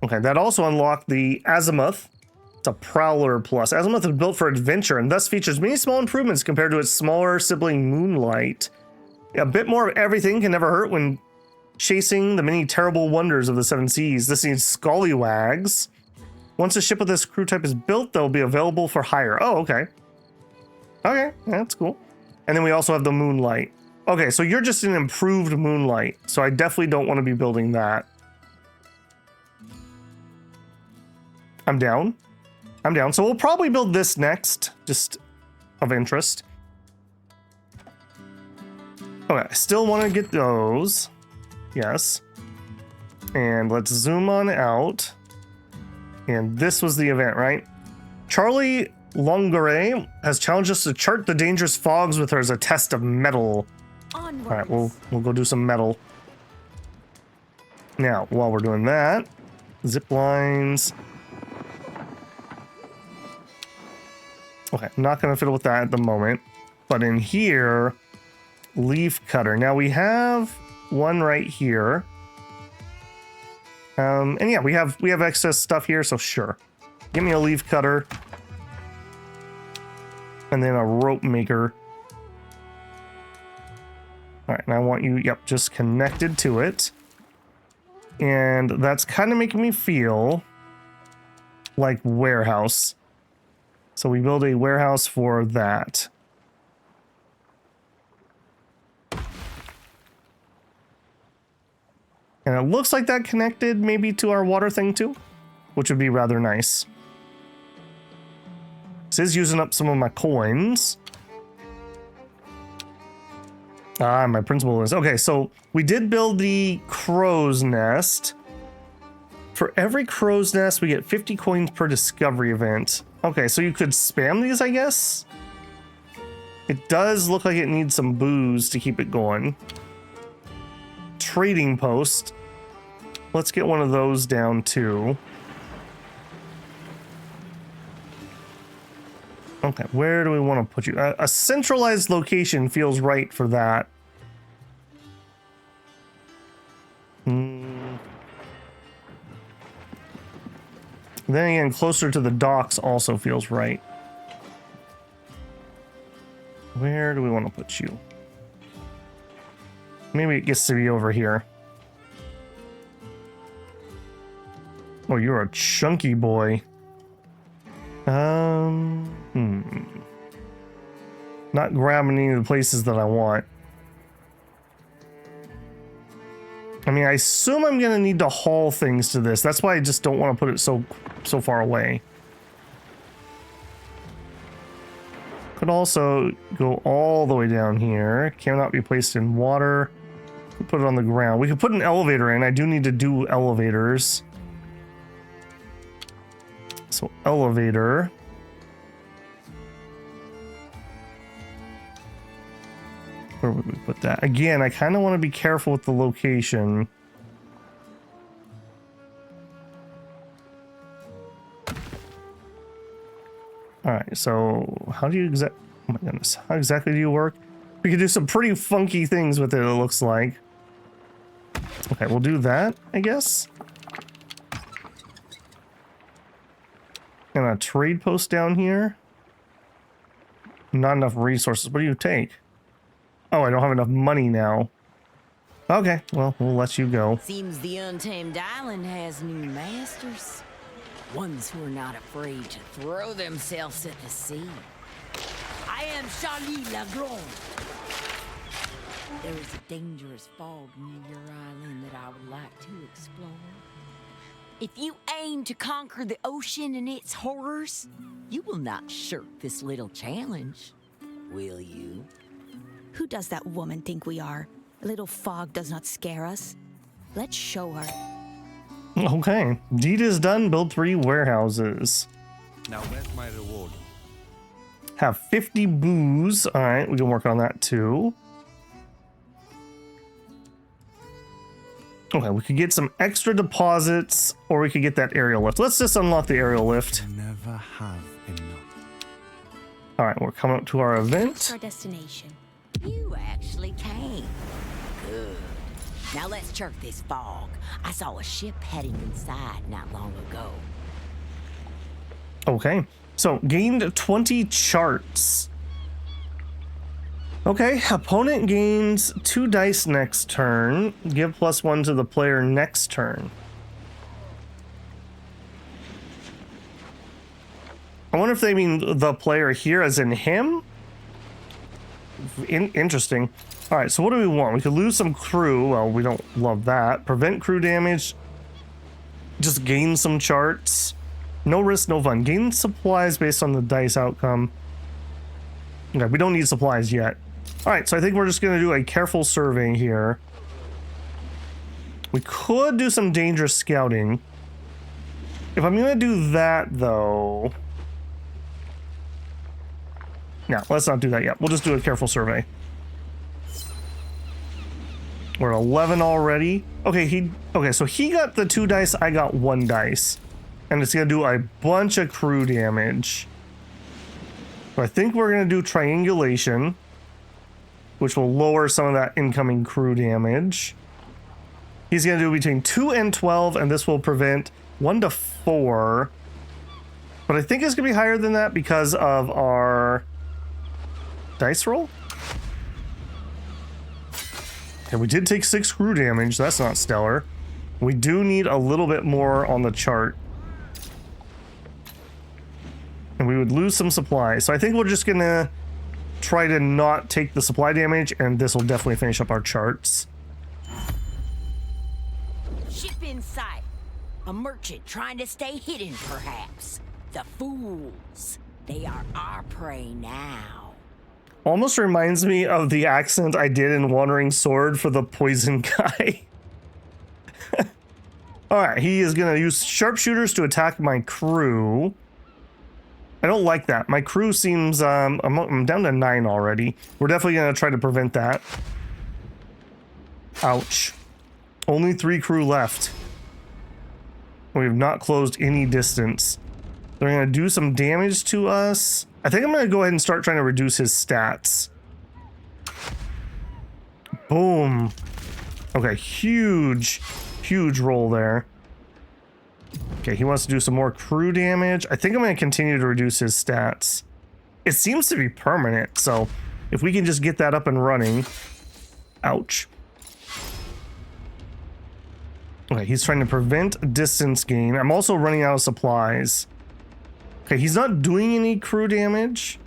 Okay, that also unlocked the Azimuth. It's a Prowler Plus. Azimuth is built for adventure and thus features many small improvements compared to its smaller sibling Moonlight. A bit more of everything can never hurt when chasing the many terrible wonders of the seven seas. This needs scallywags. Once a ship of this crew type is built, they'll be available for hire. Oh, okay. Okay, that's cool. And then we also have the Moonlight. Okay, so you're just an improved Moonlight, so I definitely don't want to be building that. I'm down. I'm down. So we'll probably build this next, just of interest. Okay, I still want to get those. Yes. And let's zoom on out. And this was the event, right? Charlie Longaray has challenged us to chart the dangerous fogs with her as a test of metal. Onwards. All right, we'll go do some metal. Now, while we're doing that, zip lines. Okay, I'm not going to fiddle with that at the moment. But in here, leaf cutter. Now we have one right here. And yeah, we have excess stuff here, so sure. Give me a leaf cutter. And then a rope maker. All right, and I want you, yep, just connected to it. And that's kind of making me feel like warehouse. So we build a warehouse for that. And it looks like that connected maybe to our water thing too, which would be rather nice. This is using up some of my coins. Ah, my principal is... Okay, so we did build the crow's nest. For every crow's nest, we get 50 coins per discovery event. Okay, so you could spam these, I guess? It does look like it needs some booze to keep it going. Trading post. Let's get one of those down too. Okay, where do we want to put you? A centralized location feels right for that. Then again, closer to the docks also feels right. Where do we want to put you? Maybe it gets to be over here. Oh, you're a chunky boy. Not grabbing any of the places that I want. I mean, I assume I'm gonna need to haul things to this. That's why I just don't want to put it so far away. Could also go all the way down here. Cannot be placed in water. Put it on the ground. We could put an elevator in. I do need to do elevators. So elevator. Where would we put that? Again, I kind of want to be careful with the location. All right, so how do you oh my goodness, how exactly do you work? We could do some pretty funky things with it, it looks like. Okay, we'll do that, I guess. And a trade post down here. Not enough resources. What do you take? Oh, I don't have enough money now. Okay, well, we'll let you go. Seems the Untamed Island has new masters. Ones who are not afraid to throw themselves at the sea. I am Charlie Lagrange. There is a dangerous fog near your island that I would like to explore. If you aim to conquer the ocean and its horrors, you will not shirk this little challenge, will you? Who does that woman think we are? A little fog does not scare us. Let's show her. Okay, deed is done. Build 3 warehouses. Now where's my reward? Have 50 booze. All right, we can work on that too. Okay, we could get some extra deposits, or we could get that aerial lift. Let's just unlock the aerial lift. Never have enough. All right, we're coming up to our What's event. our destination? You actually came. Good. Now let's chirp this fog. I saw a ship heading inside not long ago. Okay, so gained 20 charts. Okay, opponent gains 2 dice next turn. Give +1 to the player next turn. I wonder if they mean the player here as in him? Interesting. All right, so what do we want? We could lose some crew. Well, we don't love that. Prevent crew damage. Just gain some charts. No risk, no fun. Gain supplies based on the dice outcome. Okay, we don't need supplies yet. All right, so I think we're just going to do a careful survey here. We could do some dangerous scouting. If I'm going to do that, though... No, let's not do that yet. We'll just do a careful survey. We're 11 already. Okay, so he got the 2 dice, I got 1 dice. And it's going to do a bunch of crew damage. So I think we're going to do triangulation, which will lower some of that incoming crew damage. He's going to do between 2 and 12, and this will prevent 1 to 4. But I think it's going to be higher than that because of our dice roll. Okay, we did take 6 crew damage. That's not stellar. We do need a little bit more on the chart. And we would lose some supplies. So I think we're just going to try to not take the supply damage, and this will definitely finish up our charts. Ship in sight. A merchant trying to stay hidden, perhaps. The fools. They are our prey now. Almost reminds me of the accent I did in Wandering Sword for the poison guy. Alright, he is going to use sharpshooters to attack my crew. I don't like that. My crew seems... I'm down to 9 already. We're definitely going to try to prevent that. Ouch. Only 3 crew left. We have not closed any distance. They're going to do some damage to us. I think I'm going to go ahead and start trying to reduce his stats. Boom. Okay, huge roll there. Okay, he wants to do some more crew damage. I think I'm going to continue to reduce his stats. It seems to be permanent, so if we can just get that up and running. Ouch. Okay, he's trying to prevent distance gain. I'm also running out of supplies. Okay, he's not doing any crew damage.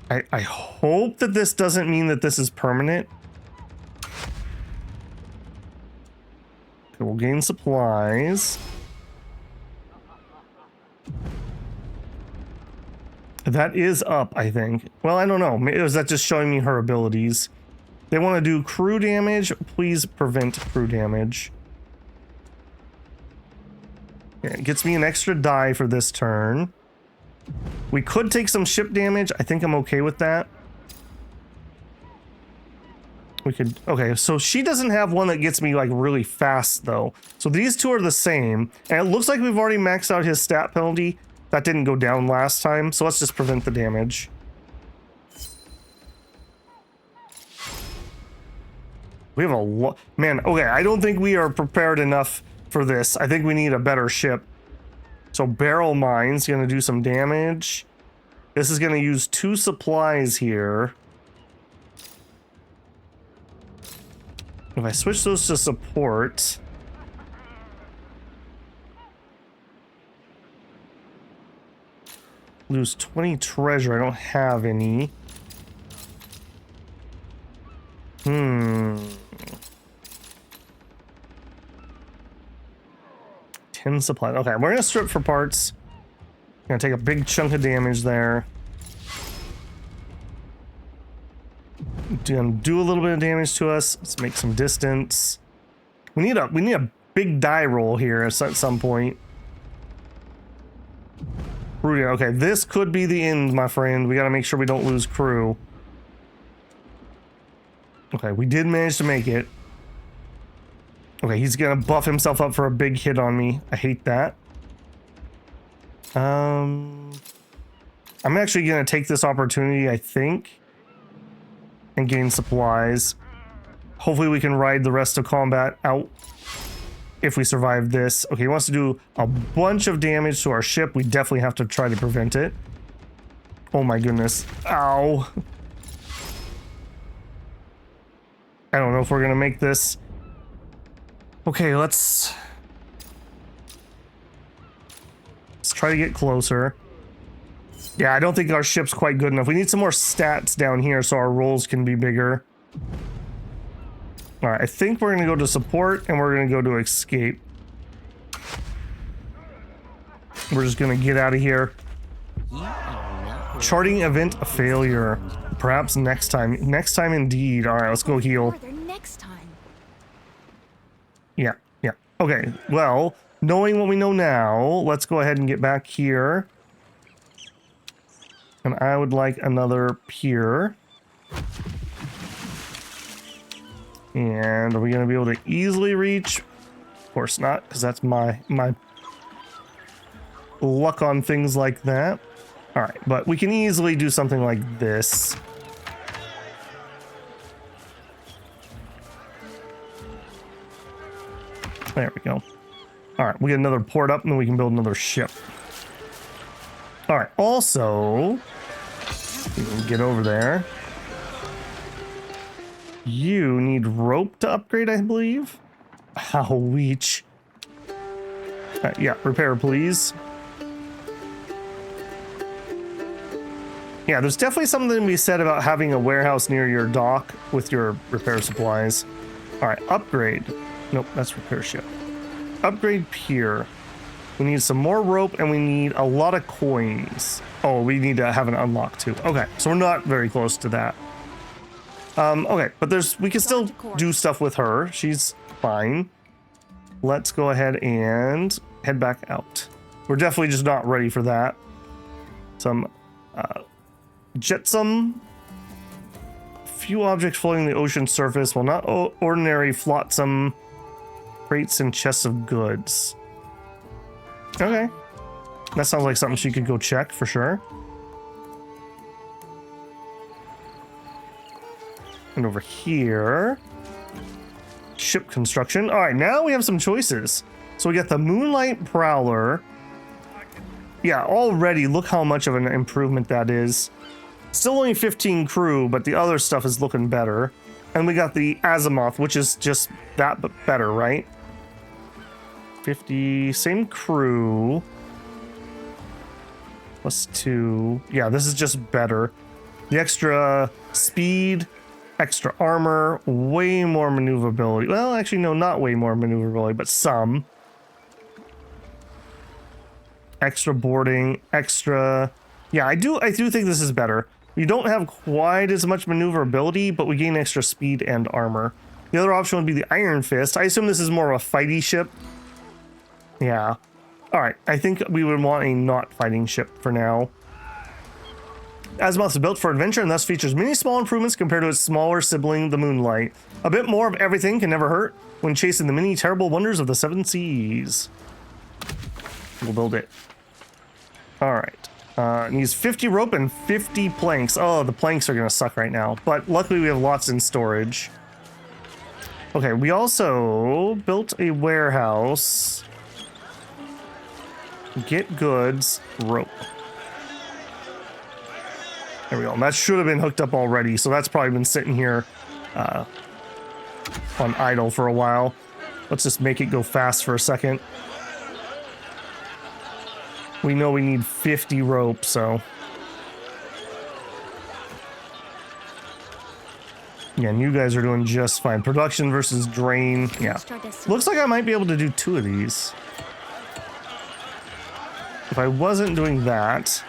I hope that this doesn't mean that this is permanent. Okay, we'll gain supplies. That is up, I think. Well, I don't know. Is that just showing me her abilities? They want to do crew damage. Please prevent crew damage. Yeah, it gets me an extra die for this turn. We could take some ship damage. I think I'm okay with that. We could... Okay, so she doesn't have one that gets me, like, really fast, though. So these two are the same. And it looks like we've already maxed out his stat penalty. That didn't go down last time, so let's just prevent the damage. We have a lot... Man, okay, I don't think we are prepared enough for this. I think we need a better ship. So barrel mine's going to do some damage. This is going to use 2 supplies here. If I switch those to support... Lose 20 treasure. I don't have any. 10 supply. Okay, we're gonna strip for parts. Gonna take a big chunk of damage there. Do a little bit of damage to us. Let's make some distance. We need a big die roll here at some point. Okay, this could be the end, my friend. We gotta make sure we don't lose crew. Okay, we did manage to make it. Okay, he's gonna buff himself up for a big hit on me. I hate that. I'm actually gonna take this opportunity, I think, and gain supplies. Hopefully we can ride the rest of combat out if we survive this. Okay, he wants to do a bunch of damage to our ship. We definitely have to try to prevent it. Oh my goodness. Ow. I don't know if we're gonna make this. Okay, let's try to get closer. Yeah, I don't think our ship's quite good enough. We need some more stats down here so our rolls can be bigger. All right, I think we're gonna go to support and we're gonna go to escape. We're just gonna get out of here. Charting event failure. Perhaps next time. Next time indeed. All right, let's go heal. Next time. Yeah. Okay, well, knowing what we know now, let's go ahead and get back here. And I would like another pier. And are we going to be able to easily reach? Of course not, because that's my luck on things like that. All right, but we can easily do something like this. There we go. All right, we get another port up and then we can build another ship. All right, also, we can get over there. You need rope to upgrade, I believe. How leech. Yeah, repair, please. Yeah, there's definitely something to be said about having a warehouse near your dock with your repair supplies. All right, upgrade. Nope, that's repair ship. Upgrade pier. We need some more rope and we need a lot of coins. Oh, we need to have an unlock too. Okay, so we're not very close to that. Okay, but we can still do stuff with her. She's fine. Let's go ahead and head back out. We're definitely just not ready for that. Some jetsam. Few objects floating the ocean surface, while not ordinary flotsam crates and chests of goods. Okay. That sounds like something she could go check for sure. And over here, ship construction. All right, now we have some choices. So we got the Moonlight Prowler. Yeah, already look how much of an improvement that is. Still only 15 crew, but the other stuff is looking better. And we got the Azimuth, which is just that but better, right? 50, same crew. Plus 2. Yeah, this is just better. The extra speed, extra armor, way more maneuverability. Well, actually, no, not way more maneuverability, but some. Extra boarding, extra. Yeah, I do think this is better. We don't have quite as much maneuverability, but we gain extra speed and armor. The other option would be the Iron Fist. I assume this is more of a fighty ship. Yeah. All right, I think we would want a not fighting ship for now. Azimuth is built for adventure and thus features many small improvements compared to its smaller sibling, the Moonlight. A bit more of everything can never hurt when chasing the many terrible wonders of the seven seas. We'll build it. All right. It needs 50 rope and 50 planks. Oh, the planks are going to suck right now, but luckily we have lots in storage. Okay, we also built a warehouse. Get goods, rope. There we go. And that should have been hooked up already, so that's probably been sitting here on idle for a while. Let's just make it go fast for a second. We know we need 50 rope, so. Yeah, and you guys are doing just fine. Production versus drain. Yeah. Looks like I might be able to do 2 of these. If I wasn't doing that,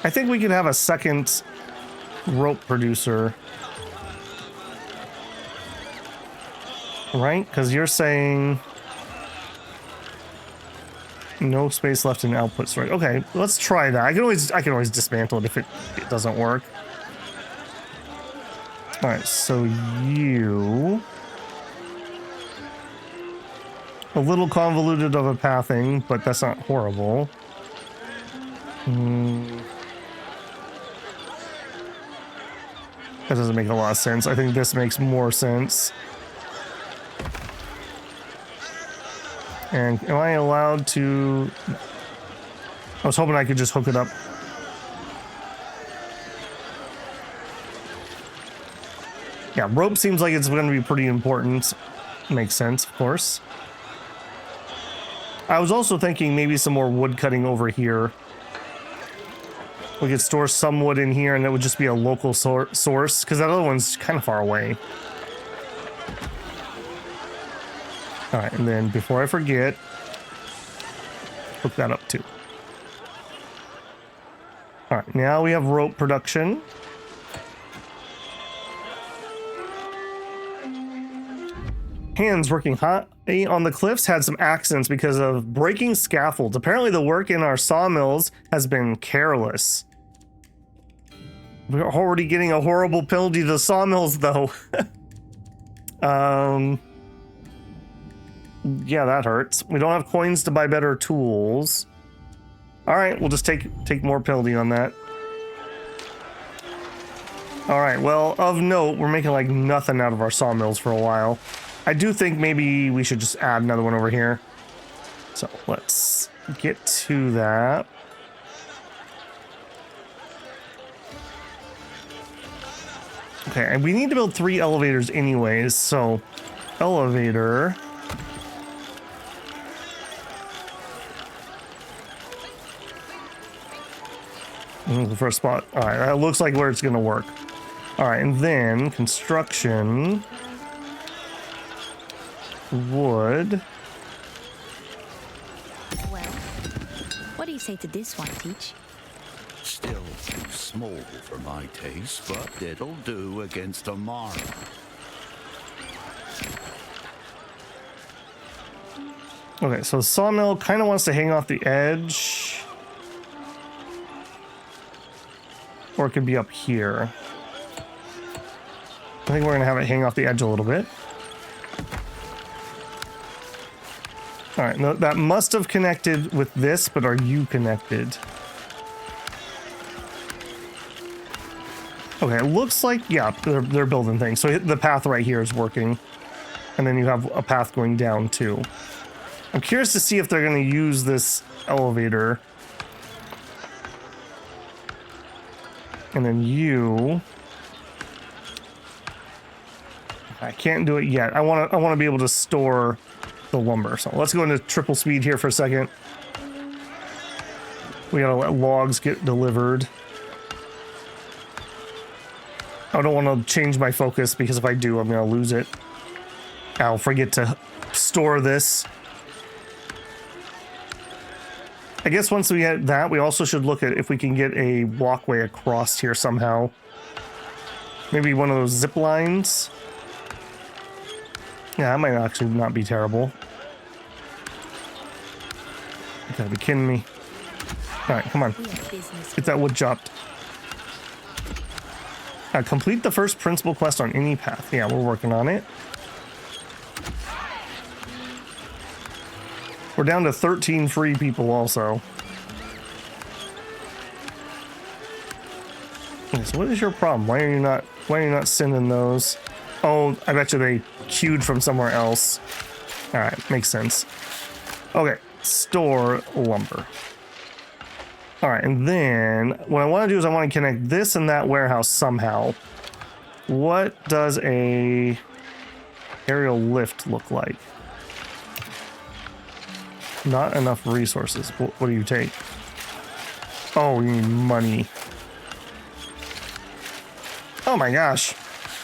I think we could have a second rope producer. Right? Because you're saying no space left in output storage. Okay, let's try that. I can always dismantle it if it doesn't work. All right, so you A little convoluted of a pathing, but that's not horrible. That doesn't make a lot of sense. I think this makes more sense. And am I allowed to... I was hoping I could just hook it up. Yeah, rope seems like it's going to be pretty important. Makes sense, of course. I was also thinking maybe some more wood cutting over here. We could store some wood in here and it would just be a local source, because that other one's kind of far away. All right, and then before I forget, hook that up too. All right, now we have rope production. Hands working high on the cliffs had some accidents because of breaking scaffolds. Apparently the work in our sawmills has been careless. We're already getting a horrible penalty to the sawmills though. Yeah, that hurts. We don't have coins to buy better tools. All right, we'll just take more penalty on that. All right, well, of note, we're making like nothing out of our sawmills for a while. I do think maybe we should just add another one over here. So let's get to that. Okay, and we need to build 3 elevators anyways, so elevator. For a spot. All right, that looks like where it's gonna work. All right, and then construction. Wood. Well, what do you say to this one, Teach? Still too small for my taste, but it'll do against tomorrow. Okay, so the sawmill kind of wants to hang off the edge. Or it could be up here. I think we're going to have it hang off the edge a little bit. All right, no, that must have connected with this, but are you connected? Okay, it looks like, yeah, they're building things. So the path right here is working. And then you have a path going down too. I'm curious to see if they're going to use this elevator. And then you... I can't do it yet. I want to be able to store the lumber. So let's go into triple speed here for a second. We gotta let logs get delivered. I don't want to change my focus because if I do, I'm gonna lose it. I'll forget to store this. I guess once we get that, we also should look at if we can get a walkway across here somehow. Maybe one of those zip lines. Yeah, that might actually not be terrible. You gotta be kidding me. Alright, come on. Get that wood chopped. Complete the first principal quest on any path. Yeah, we're working on it. We're down to 13 free people also. Okay, so what is your problem? Why are you not sending those? Oh, I bet you they queued from somewhere else. All right, makes sense. Okay, store lumber. All right, and then what I want to do is I want to connect this and that warehouse somehow. What does a aerial lift look like? Not enough resources. What do you take? Oh, you need money. Oh my gosh.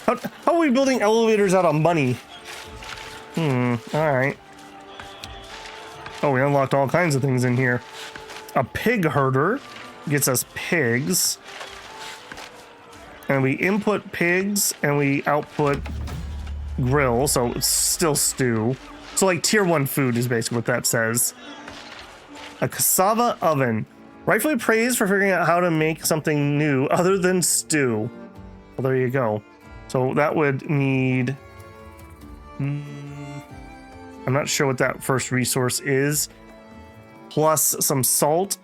How are we building elevators out of money? Alright. Oh, we unlocked all kinds of things in here. A pig herder gets us pigs. And we input pigs and we output grill, so it's still stew. So like tier 1 food is basically what that says. A cassava oven. Rightfully praised for figuring out how to make something new other than stew. Well, there you go. So that would need I'm not sure what that first resource is. Plus some salt.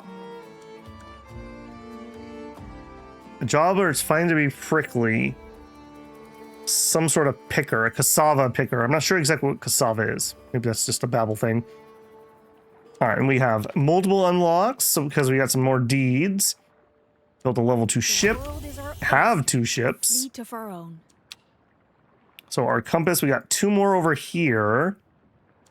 A jobber is fine to be prickly. Some sort of picker, a cassava picker. I'm not sure exactly what cassava is. Maybe that's just a babble thing. All right, and we have multiple unlocks so because we got some more deeds. Built a level 2 ship. Have 2 ships. Fleet of our own. So our compass, we got 2 more over here.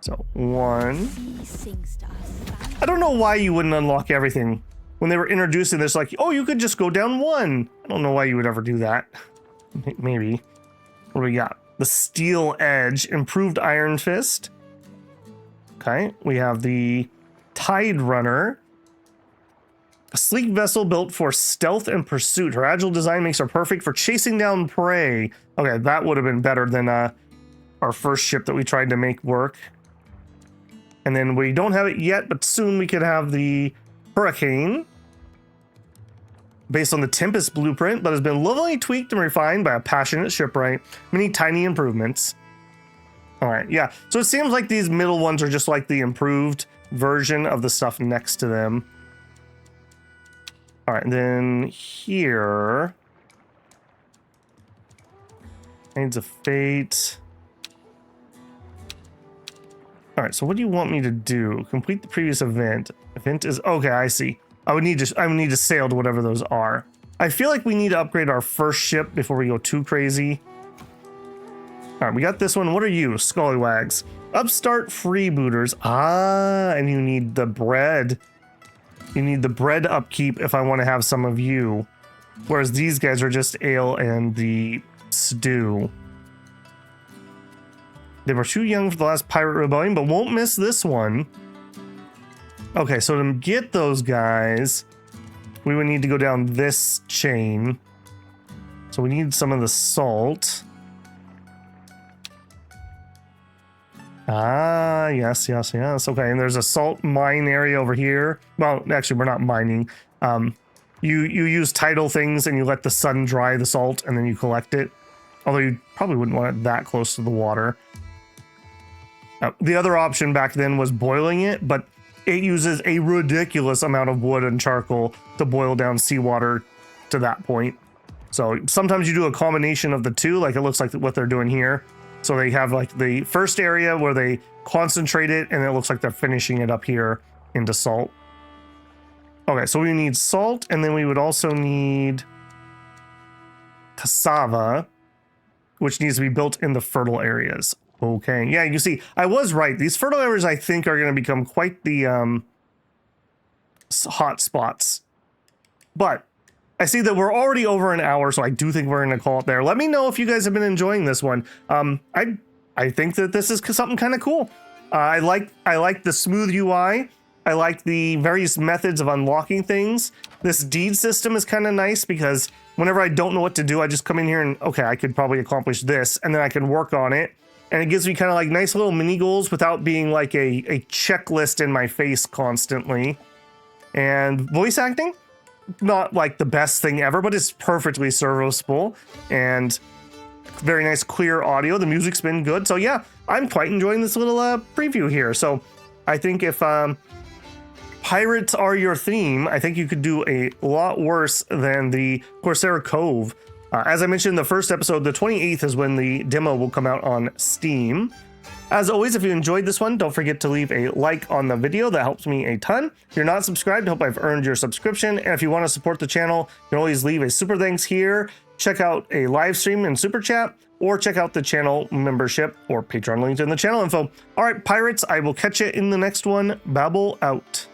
So 1. He sings to us. I don't know why you wouldn't unlock everything. When they were introducing this, like, oh, you could just go down 1. I don't know why you would ever do that. Maybe. What do we got? The Steel Edge, Improved Iron Fist. Okay, we have the Tide Runner. A sleek vessel built for stealth and pursuit. Her agile design makes her perfect for chasing down prey. Okay, that would have been better than our first ship that we tried to make work. And then we don't have it yet, but soon we could have the Hurricane. Based on the Tempest blueprint, but has been lovingly tweaked and refined by a passionate shipwright. Many tiny improvements. All right, yeah. So it seems like these middle ones are just like the improved version of the stuff next to them. All right, and then here. Aids of Fate. All right, so what do you want me to do? Complete the previous event. Event is okay. I see. I would need to sail to whatever those are. I feel like we need to upgrade our first ship before we go too crazy. All right, we got this one. What are you? Scallywags. Upstart freebooters. Ah, and you need the bread. You need the bread upkeep if I want to have some of you. Whereas these guys are just ale and the stew. They were too young for the last pirate rebellion, but won't miss this one. Okay, so to get those guys, we would need to go down this chain. So we need some of the salt. Ah, yes. Okay, and there's a salt mine area over here. Well, actually, we're not mining. You use tidal things and you let the sun dry the salt and then you collect it. Although you probably wouldn't want it that close to the water. The other option back then was boiling it, but it uses a ridiculous amount of wood and charcoal to boil down seawater to that point. So sometimes you do a combination of the two, like it looks like what they're doing here. So they have like the first area where they concentrate it, and it looks like they're finishing it up here into salt. Okay, so we need salt, and then we would also need cassava, which needs to be built in the fertile areas. Okay, yeah, you see, I was right. These fertile areas, I think, are going to become quite the hot spots. But I see that we're already over an hour, so I do think we're going to call it there. Let me know if you guys have been enjoying this one. I think that this is something kind of cool. I like the smooth UI. I like the various methods of unlocking things. This deed system is kind of nice because whenever I don't know what to do, I just come in here and, okay, I could probably accomplish this, and then I can work on it. And it gives me kind of like nice little mini goals without being like a checklist in my face constantly. And voice acting, not like the best thing ever, but it's perfectly serviceable and very nice clear audio. The music's been good. So yeah, I'm quite enjoying this little preview here. So I think if pirates are your theme, I think you could do a lot worse than the Corsair Cove. As I mentioned in the first episode, the 28th is when the demo will come out on Steam. As always, if you enjoyed this one, don't forget to leave a like on the video. That helps me a ton. If you're not subscribed, I hope I've earned your subscription. And if you want to support the channel, you can always leave a super thanks here. Check out a live stream and super chat, or check out the channel membership or Patreon linked in the channel info. All right, pirates, I will catch you in the next one. Babble out.